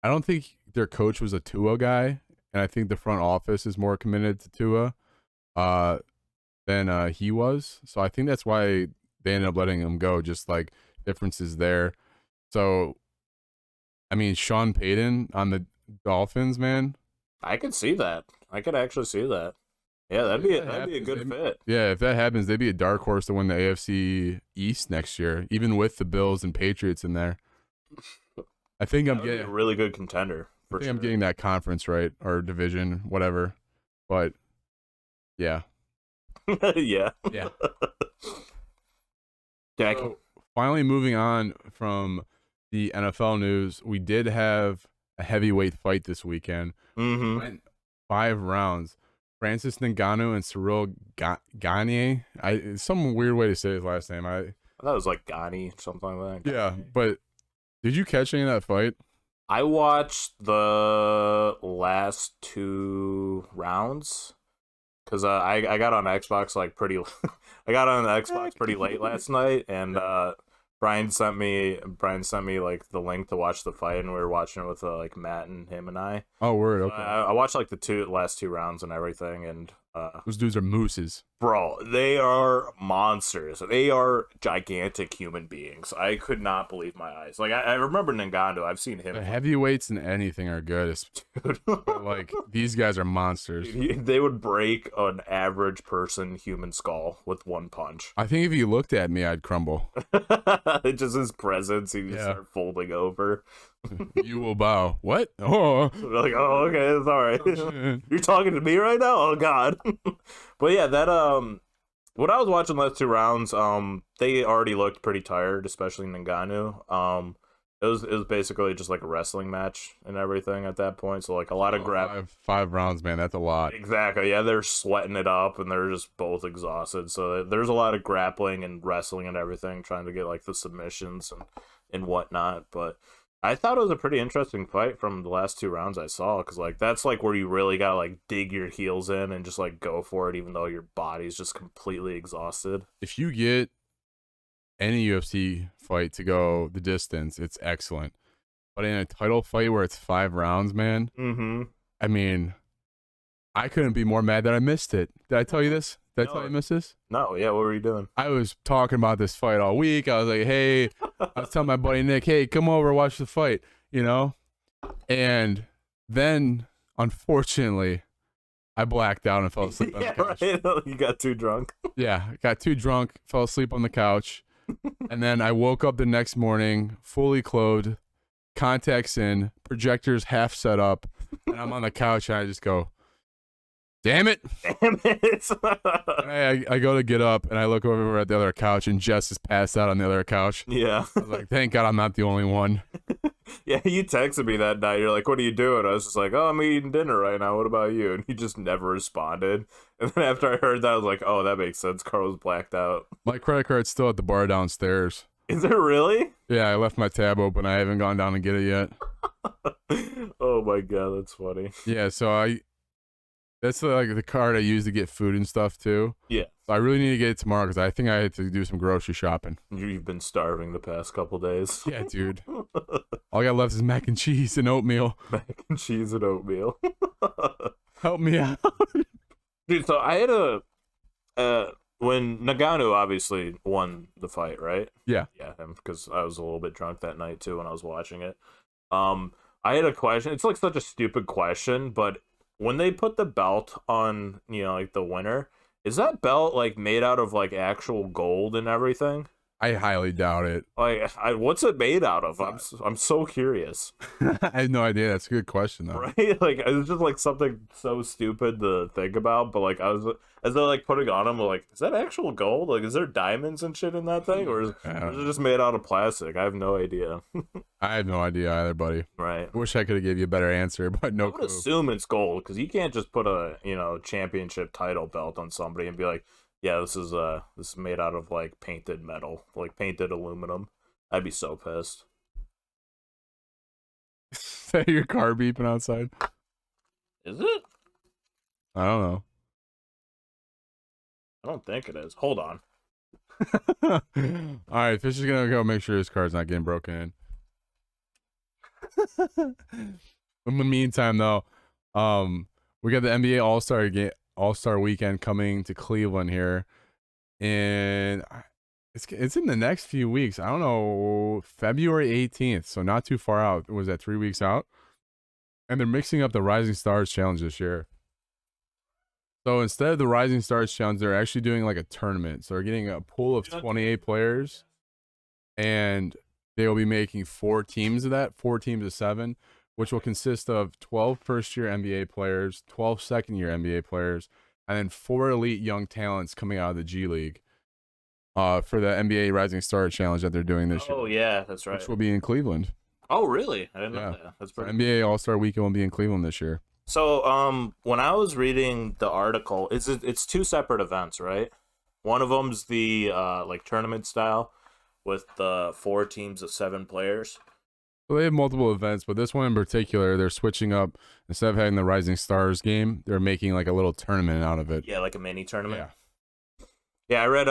S1: I don't think their coach was a Tua guy, and I think the front office is more committed to Tua than he was. So I think that's why they ended up letting him go, just like differences there. So, I mean, Sean Payton on the Dolphins, man.
S2: I could see that. I could actually see that. Yeah, that'd be a good fit.
S1: Yeah, if that happens, they'd be a dark horse to win the AFC East next year, even with the Bills and Patriots in there. I think I'm getting
S2: a really good contender.
S1: I'm getting that conference right, or division, whatever. But yeah.
S2: Yeah.
S1: Yeah. So, finally moving on from the NFL news, we did have a heavyweight fight this weekend.
S2: Mm-hmm.
S1: Went 5 rounds. Francis Ngannou and Cyril Gane. Some weird way to say his last name. I
S2: thought it was like Gani, something like that.
S1: Yeah, but did you catch any of that fight?
S2: I watched the last 2 rounds because I got on Xbox like pretty. I got on the Xbox pretty late last night, and Brian sent me like the link to watch the fight, and we were watching it with like Matt and him and I.
S1: Oh, word.
S2: So
S1: Okay.
S2: I watched like the last 2 rounds and everything, and
S1: those dudes are mooses.
S2: Bro, they are monsters. They are gigantic human beings. I could not believe my eyes. Like I remember Ngannou. I've seen him.
S1: The heavyweights and anything are good.
S2: Dude.
S1: But like these guys are monsters.
S2: They would break an average person human skull with one punch.
S1: I think if you looked at me, I'd crumble.
S2: Just his presence, he would start folding over.
S1: You will bow. What? Oh.
S2: Like, oh, okay, it's all right. You're talking to me right now? Oh God. But yeah, that when I was watching the last 2 rounds, they already looked pretty tired, especially Ngannou. It was basically just like a wrestling match and everything at that point. So like a lot of
S1: five rounds, man. That's a lot.
S2: Exactly. Yeah, they're sweating it up and they're just both exhausted. So there's a lot of grappling and wrestling and everything, trying to get like the submissions and whatnot. But I thought it was a pretty interesting fight from the last 2 rounds I saw, because like that's like where you really gotta like dig your heels in and just like go for it, even though your body's just completely exhausted.
S1: If you get any UFC fight to go the distance, it's excellent. But in a title fight where it's 5 rounds, man, I mean, I couldn't be more mad that I missed it. Did I tell you this? Did I tell you I missed this?
S2: No, yeah, what were you doing?
S1: I was talking about this fight all week. I was like, hey, I was telling my buddy Nick, hey, come over, watch the fight, you know? And then, unfortunately, I blacked out and fell asleep on the couch.
S2: Right. You got too drunk.
S1: Yeah, I got too drunk, fell asleep on the couch. And then I woke up the next morning, fully clothed, contacts in, projectors half set up, and I'm on the couch and I just go, Damn it!
S2: Damn it!
S1: I go to get up and I look over at the other couch and Jess is passed out on the other couch.
S2: Yeah.
S1: I was like, thank God I'm not the only one.
S2: Yeah, you texted me that night. You're like, what are you doing? I was just like, oh, I'm eating dinner right now. What about you? And you just never responded. And then after I heard that, I was like, oh, that makes sense. Carl was blacked out.
S1: My credit card's still at the bar downstairs.
S2: Is it really?
S1: Yeah, I left my tab open. I haven't gone down to get it yet.
S2: Oh my God, that's funny.
S1: Yeah, so that's like the card I use to get food and stuff too.
S2: Yeah.
S1: So I really need to get it tomorrow because I think I had to do some grocery shopping.
S2: You've been starving the past couple days.
S1: Yeah, dude. All I got left is mac and cheese and oatmeal.
S2: Mac and cheese and oatmeal.
S1: Help me out.
S2: Dude, so I had when Nagano obviously won the fight, right?
S1: Yeah.
S2: Yeah, because I was a little bit drunk that night too when I was watching it. I had a question. It's like such a stupid question, but when they put the belt on, like the winner, is that belt like made out of like actual gold and everything?
S1: I highly doubt it.
S2: Like, what's it made out of? I'm so curious.
S1: I have no idea. That's a good question though.
S2: Right? Like, it's just like something so stupid to think about. But like, as they're like putting on them, like, is that actual gold? Like, is there diamonds and shit in that thing, or is it just made out of plastic? I have no idea.
S1: I have no idea either, buddy.
S2: Right.
S1: I wish I could have gave you a better answer, but no
S2: I would
S1: clue.
S2: assume it's gold because you can't just put a championship title belt on somebody and be like, yeah, this is made out of like painted metal, like painted aluminum. I'd be so pissed.
S1: Is that your car beeping outside?
S2: Is it?
S1: I don't know.
S2: I don't think it is. Hold on.
S1: All right, Fish is gonna go make sure his car's not getting broken in. In the meantime, though, we got the NBA All-Star Weekend coming to Cleveland here, and it's in the next few weeks. I don't know, February 18th, so not too far out. Was that 3 weeks out? And they're mixing up the Rising Stars Challenge this year. So instead of the Rising Stars Challenge, they're actually doing like a tournament. So they're getting a pool of 28 players, and they will be making 4 teams of that, 4 teams of 7, which will consist of 12 first-year NBA players, 12 second-year NBA players, and then 4 elite young talents coming out of the G League for the NBA Rising Star Challenge that they're doing this year.
S2: Oh, yeah, that's right.
S1: Which will be in Cleveland.
S2: Oh, really? I didn't know that. That's pretty
S1: NBA All-Star Weekend will be in Cleveland this year.
S2: So, when I was reading the article, it's 2 separate events, right? One of them's the like tournament style with the 4 teams of 7 players.
S1: So they have multiple events, but this one in particular, they're switching up. Instead of having the Rising Stars game, they're making like a little tournament out of it.
S2: Yeah, like a mini tournament.
S1: Yeah.
S2: Yeah, I read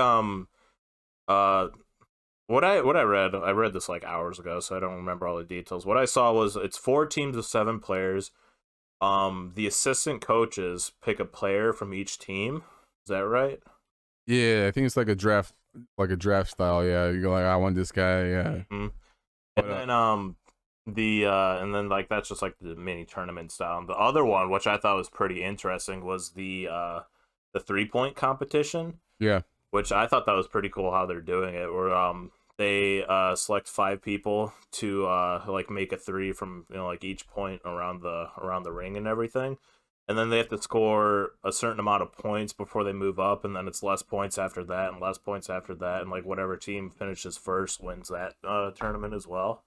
S2: what I read this like hours ago, so I don't remember all the details. What I saw was it's 4 teams of 7 players. The assistant coaches pick a player from each team. Is that right?
S1: Yeah, I think it's like a draft style. Yeah, you go like, I want this guy. Yeah.
S2: Mm-hmm. And then like that's just like the mini tournament style. And the other one, which I thought was pretty interesting, was the 3-point competition.
S1: Yeah.
S2: Which I thought that was pretty cool how they're doing it. Where they select 5 people to like make a 3 from like each point around the ring and everything, and then they have to score a certain amount of points before they move up, and then it's less points after that and less points after that, and like whatever team finishes first wins that tournament as well.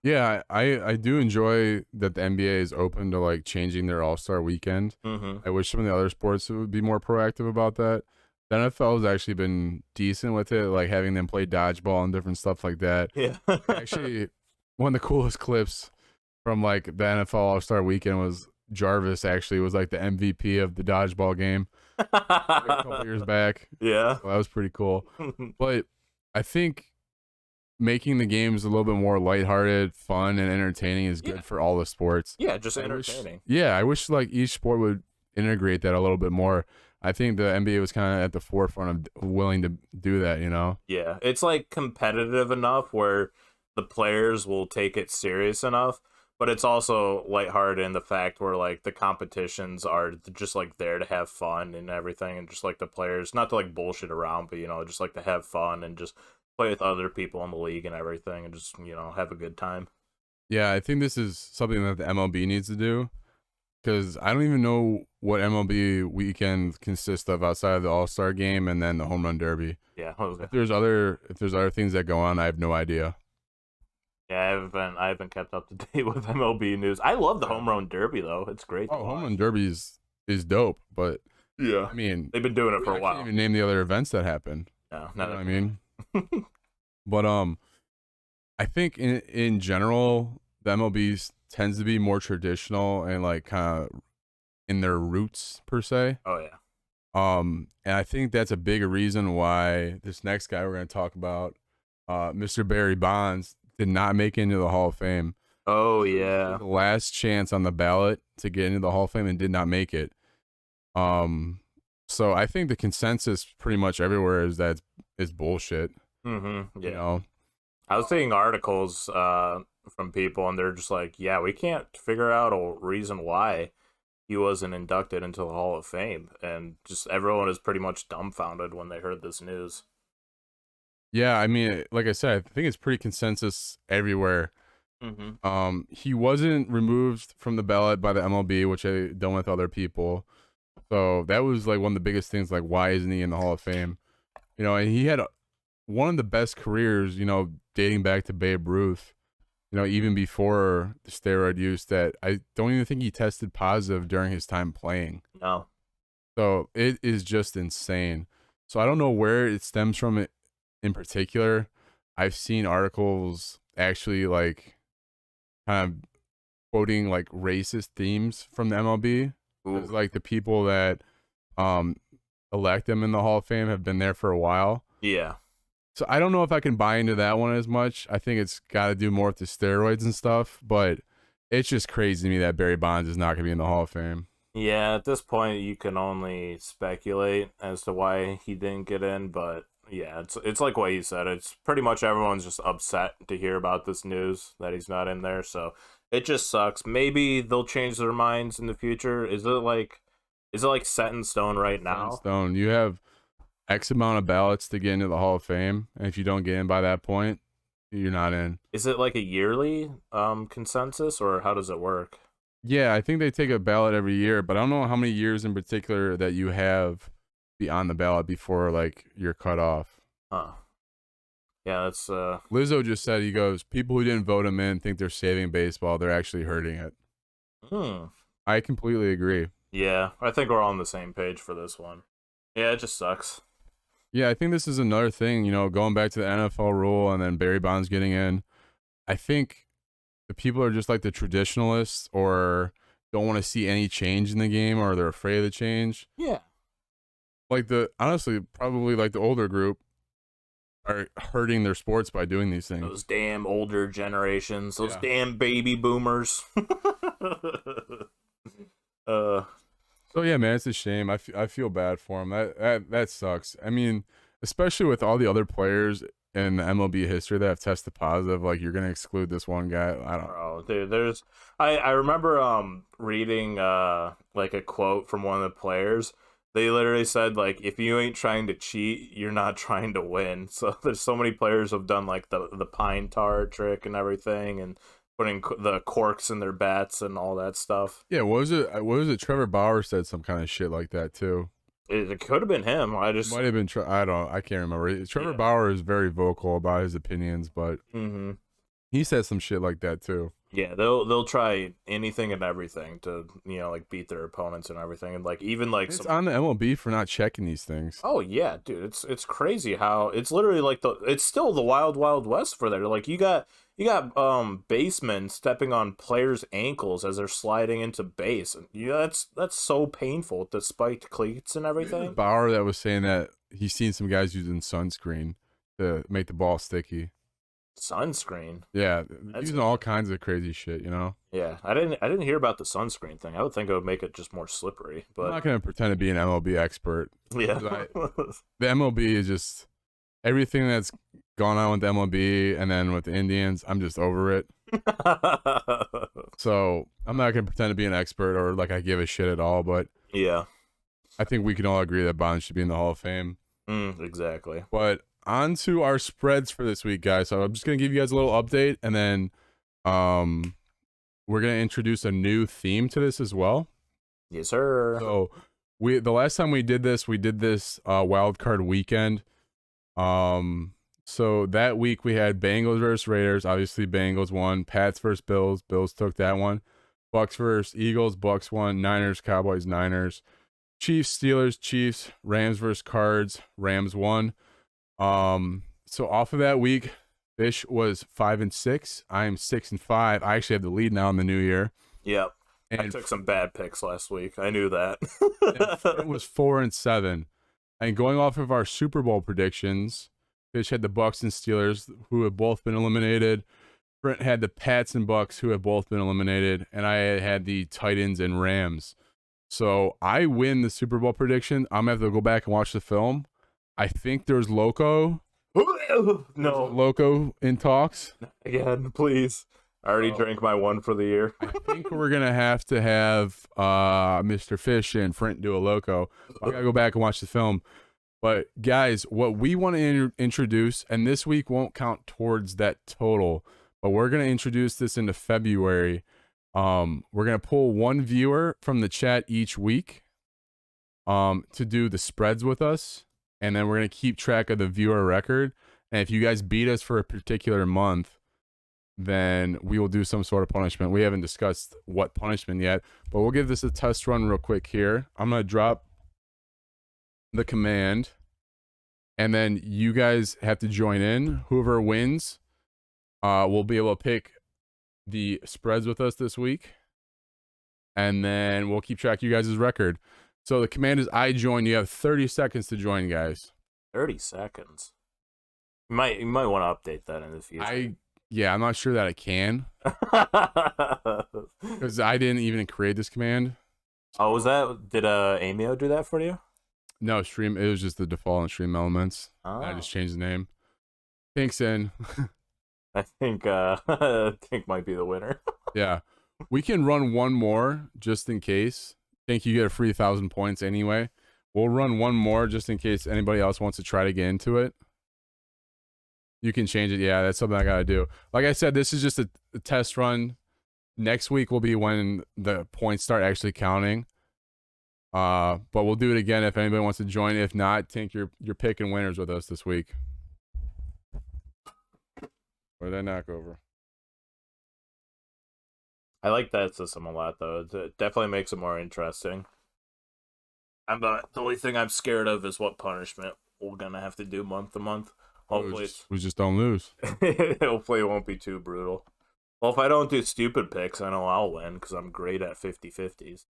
S1: Yeah, I do enjoy that the NBA is open to like changing their All-Star Weekend.
S2: Mm-hmm.
S1: I wish some of the other sports would be more proactive about that. The NFL has actually been decent with it, like having them play dodgeball and different stuff like that.
S2: Yeah.
S1: Actually, one of the coolest clips from like the NFL All-Star Weekend was Jarvis actually was like the MVP of the dodgeball game a couple years back.
S2: Yeah.
S1: So that was pretty cool. But I think making the games a little bit more lighthearted, fun, and entertaining is good for all the sports.
S2: Yeah, just entertaining.
S1: I wish like each sport would integrate that a little bit more. I think the NBA was kind of at the forefront of willing to do that,
S2: Yeah, it's like competitive enough where the players will take it serious enough, but it's also lighthearted in the fact where like the competitions are just like there to have fun and everything, and just like the players, not to like bullshit around, but just like to have fun and just play with other people in the league and everything, and just have a good time.
S1: Yeah, I think this is something that the MLB needs to do. because I don't even know what MLB weekend consists of outside of the All-Star game and then the Home Run Derby.
S2: Yeah.
S1: If there's other things that go on, I have no idea.
S2: Yeah, I haven't kept up to date with MLB news. I love the Home Run Derby though. It's great to
S1: Oh, Home
S2: watch.
S1: Run Derby is dope, but
S2: Yeah.
S1: I mean,
S2: They've been doing it for a
S1: I
S2: while.
S1: can't even name the other events that happen.
S2: No,
S1: You know what I
S2: not
S1: mean? But I think in general, the MLB tends to be more traditional and like kind of in their roots per se.
S2: Oh yeah.
S1: And I think that's a big reason why this next guy we're going to talk about, Mr. Barry Bonds, did not make it into the Hall of Fame.
S2: Oh yeah.
S1: The last chance on the ballot to get into the Hall of Fame and did not make it. So I think the consensus pretty much everywhere is that it's bullshit.
S2: Mm-hmm. Yeah.
S1: You know?
S2: I was seeing articles from people, and they're just like, "Yeah, we can't figure out a reason why he wasn't inducted into the Hall of Fame," and just everyone is pretty much dumbfounded when they heard this news.
S1: Yeah, I mean, like I said, I think it's pretty consensus everywhere.
S2: Mm-hmm.
S1: He wasn't removed from the ballot by the MLB, which I done with other people. So that was like one of the biggest things. Like, why isn't he in the Hall of Fame? You know, and he had one of the best careers. You know, dating back to Babe Ruth. You know, even before the steroid use, that I don't even think he tested positive during his time playing.
S2: No.
S1: So it is just insane. So I don't know where it stems from in particular. I've seen articles actually like kind of quoting like racist themes from the MLB. It's like the people that elect them in the Hall of Fame have been there for a while.
S2: Yeah.
S1: So I don't know if I can buy into that one as much. I think it's got to do more with the steroids and stuff, but it's just crazy to me that Barry Bonds is not going to be in the Hall of Fame.
S2: Yeah, at this point you can only speculate as to why he didn't get in, but yeah, it's like what you said. It's pretty much everyone's just upset to hear about this news that he's not in there, so it just sucks. Maybe they'll change their minds in the future. Is it like set in stone right now?
S1: Set in stone. You have X amount of ballots to get into the Hall of Fame, and if you don't get in by that point, you're not in.
S2: Is it like a yearly consensus, or how does it work?
S1: Yeah, I think they take a ballot every year, but I don't know how many years in particular that you have be on the ballot before like you're cut off.
S2: Huh. Yeah, that's
S1: Lizzo just said, he goes, people who didn't vote him in think they're saving baseball. They're actually hurting it. I completely agree.
S2: Yeah, I think we're all on the same page for this one. Yeah, it just sucks.
S1: Yeah, I think this is another thing, you know, going back to the NFL rule and then Barry Bonds getting in. I think the people are just like the traditionalists or don't want to see any change in the game or they're afraid of the change.
S2: Yeah.
S1: Like honestly, probably like the older group are hurting their sports by doing these things.
S2: Those damn older generations, those damn baby boomers.
S1: So yeah, man, it's a shame. I feel bad for him. That sucks. I mean, especially with all the other players in MLB history that have tested positive, like you're gonna exclude this one guy. I don't.
S2: Bro, dude, I remember reading like a quote from one of the players. They literally said like, if you ain't trying to cheat, you're not trying to win. So there's so many players have done like the pine tar trick and everything, and putting the corks in their bats and all that stuff.
S1: Yeah, what was it? Trevor Bauer said some kind of shit like that too.
S2: It could have been him. I just
S1: might have been. I can't remember. Trevor Bauer is very vocal about his opinions, but he said some shit like that too.
S2: Yeah, they'll try anything and everything to like beat their opponents and everything, and like even like
S1: it's on the MLB for not checking these things.
S2: Oh yeah, dude, it's crazy how it's literally like it's still the wild west for there. Like you got basemen stepping on players' ankles as they're sliding into base, and that's so painful with the spiked cleats and everything.
S1: Bauer that was saying that he's seen some guys using sunscreen to make the ball sticky.
S2: Sunscreen.
S1: Yeah, using all kinds of crazy shit, you know.
S2: Yeah, I didn't hear about the sunscreen thing. I would think it would make it just more slippery. But
S1: I'm not gonna pretend to be an MLB expert.
S2: Yeah,
S1: the MLB is just everything that's gone on with the MLB and then with the Indians. I'm just over it. So I'm not gonna pretend to be an expert or like I give a shit at all. But
S2: yeah,
S1: I think we can all agree that Bonds should be in the Hall of Fame.
S2: Exactly.
S1: But on to our spreads for this week, guys. So I'm just gonna give you guys a little update, and then we're gonna introduce a new theme to this as well.
S2: Yes, sir.
S1: So the last time we did this wild card weekend. So that week we had Bengals versus Raiders. Obviously Bengals won. Pats versus Bills. Bills took that one. Bucks versus Eagles. Bucks won. Niners, Cowboys, Niners. Chiefs, Steelers, Chiefs. Rams versus Cards. Rams won. So off of that week, Fish was 5-6. I am 6-5. I actually have the lead now in the new year.
S2: Yep.
S1: And
S2: I took some bad picks last week. I knew that.
S1: it was 4-7. And going off of our Super Bowl predictions, Fish had the Bucks and Steelers, who have both been eliminated. Brent had the Pats and Bucks, who have both been eliminated. And I had the Titans and Rams. So I win the Super Bowl prediction. I'm going to have to go back and watch the film. I think there's Loco.
S2: No.
S1: Loco in talks.
S2: Again, please. I already drank my one for the year.
S1: I think we're going to have Mr. Fish and Front do a Loco. I got to go back and watch the film. But guys, what we want to introduce, and this week won't count towards that total, but we're going to introduce this into February. We're going to pull one viewer from the chat each week to do the spreads with us. And then we're going to keep track of the viewer record. And if you guys beat us for a particular month, then we will do some sort of punishment. We haven't discussed what punishment yet, but we'll give this a test run real quick here. I'm going to drop the command, and then you guys have to join in. Whoever wins will be able to pick the spreads with us this week, and then we'll keep track of you guys' record. So the command is I join. You have 30 seconds to join, guys.
S2: 30 seconds. You might want to update that in the future.
S1: I'm not sure that I can. Because I didn't even create this command.
S2: Oh, did Amio do that for you?
S1: No, it was just the default in Stream Elements.
S2: Oh.
S1: I just changed the name. Pink's in.
S2: I think Tink might be the winner.
S1: Yeah. We can run one more just in case. Think you get a free 1,000 points anyway. We'll run one more just in case anybody else wants to try to get into it. You can change it. Yeah, that's something I got to do. Like I said, this is just a test run. Next week will be when the points start actually counting. But we'll do it again if anybody wants to join. If not, Tink, you're picking winners with us this week. Or that knockover.
S2: I like that system a lot, though. It definitely makes it more interesting. The only thing I'm scared of is what punishment we're gonna have to do month to month. Hopefully,
S1: we just don't lose.
S2: Hopefully, it won't be too brutal. Well, if I don't do stupid picks, I know I'll win because I'm great at 50-50s.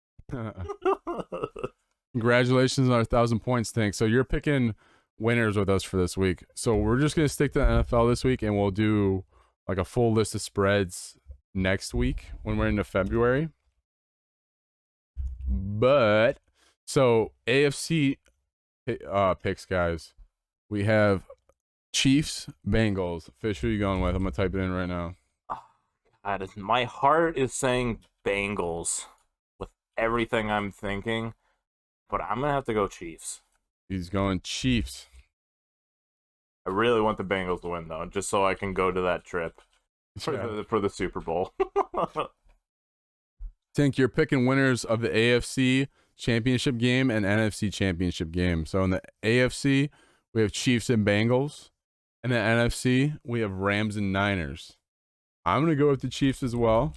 S1: Congratulations on our 1,000 points, Tink. So you're picking winners with us for this week. So we're just gonna stick to the NFL this week, and we'll do like a full list of spreads next week when we're into February. But so AFC picks, guys. We have Chiefs, Bengals. Fish, who are you going with? I'm gonna type it in right now.
S2: God, my heart is saying Bengals with everything I'm thinking, but I'm gonna have to go Chiefs.
S1: He's going Chiefs.
S2: I really want the Bengals to win though, just so I can go to that trip for the Super Bowl.
S1: Tink, you're picking winners of the AFC Championship game and NFC Championship game. So in the AFC, we have Chiefs and Bengals. In the NFC, we have Rams and Niners. I'm going to go with the Chiefs as well.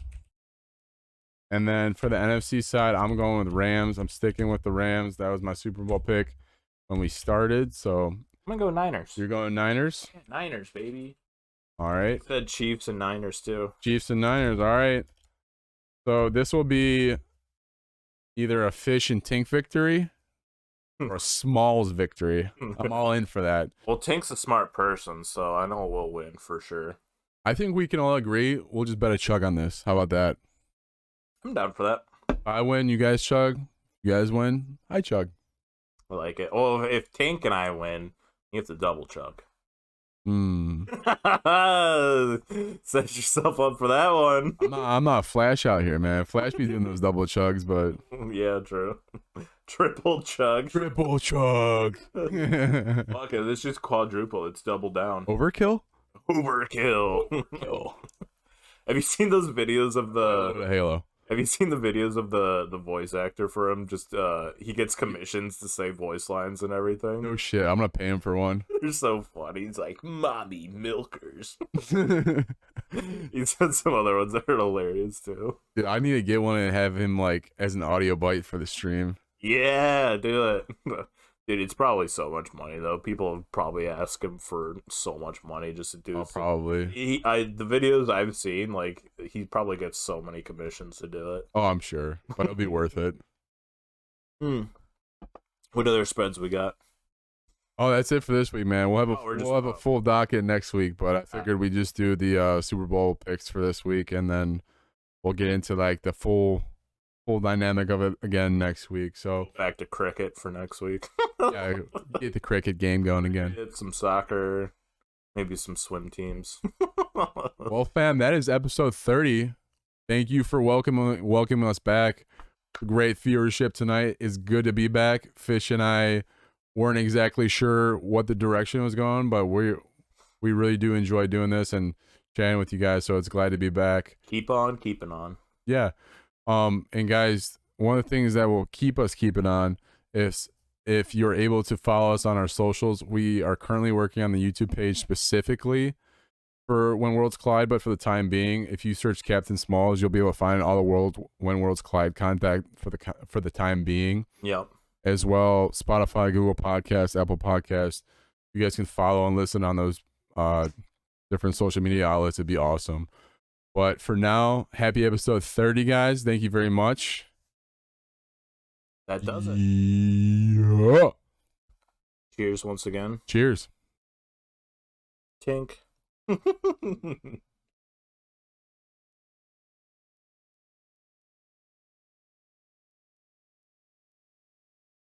S1: And then for the NFC side, I'm going with Rams. I'm sticking with the Rams. That was my Super Bowl pick when we started. So
S2: I'm going to go Niners.
S1: You're going Niners?
S2: Yeah, Niners, baby.
S1: All right.
S2: I said Chiefs and Niners too.
S1: Chiefs and Niners. All right. So this will be either a Fish and Tink victory or a Smalls victory. I'm all in for that.
S2: Well, Tink's a smart person, so I know we'll win for sure.
S1: I think we can all agree. We'll just bet a chug on this. How about that?
S2: I'm down for that.
S1: I win, you guys chug. You guys win, I chug.
S2: I like it. Well, if Tink and I win, you have to double chug. Set yourself up for that one.
S1: I'm not Flash out here, man. Flash be doing those double chugs, but
S2: yeah, true. Triple chug.
S1: Triple chug.
S2: Fuck it, it's just quadruple. It's double down.
S1: Overkill.
S2: Overkill. Have you seen those videos of the
S1: Halo.
S2: Have you seen the videos of the voice actor for him? Just he gets commissions to say voice lines and everything.
S1: No shit. I'm gonna pay him for one.
S2: They're so funny. He's like, "Mommy milkers." He said some other ones that are hilarious too.
S1: Dude, I need to get one and have him like as an audio bite for the stream.
S2: Yeah, do it. Dude, it's probably so much money though. People probably ask him for so much money just to do.
S1: Oh, probably.
S2: The videos I've seen, like he probably gets so many commissions to do it.
S1: Oh, I'm sure, but it'll be worth it.
S2: What other spreads we got?
S1: Oh, that's it for this week, man. We'll have a full docket next week, but I figured we just do the Super Bowl picks for this week, and then we'll get into like the full dynamic of it again next week. So
S2: back to cricket for next week.
S1: Yeah, get the cricket game going again.
S2: Get some soccer, maybe some swim teams.
S1: Well, fam, that is episode 30. Thank you for welcoming us back. Great viewership tonight. It's good to be back. Fish and I weren't exactly sure what the direction was going, but we really do enjoy doing this and chatting with you guys. So it's glad to be back.
S2: Keep on keeping on.
S1: Yeah. And guys, one of the things that will keep us keeping on is if you're able to follow us on our socials. We are currently working on the YouTube page specifically for When Worlds Collide, but for the time being, if you search Captain Smalls, you'll be able to find all the When Worlds Collide contact for the time being.
S2: Yep.
S1: As well, Spotify, Google Podcasts, Apple Podcasts. You guys can follow and listen on those different social media outlets. It'd be awesome. But for now, happy episode 30, guys. Thank you very much.
S2: That does it.
S1: Yeah.
S2: Cheers once again.
S1: Cheers.
S2: Tink.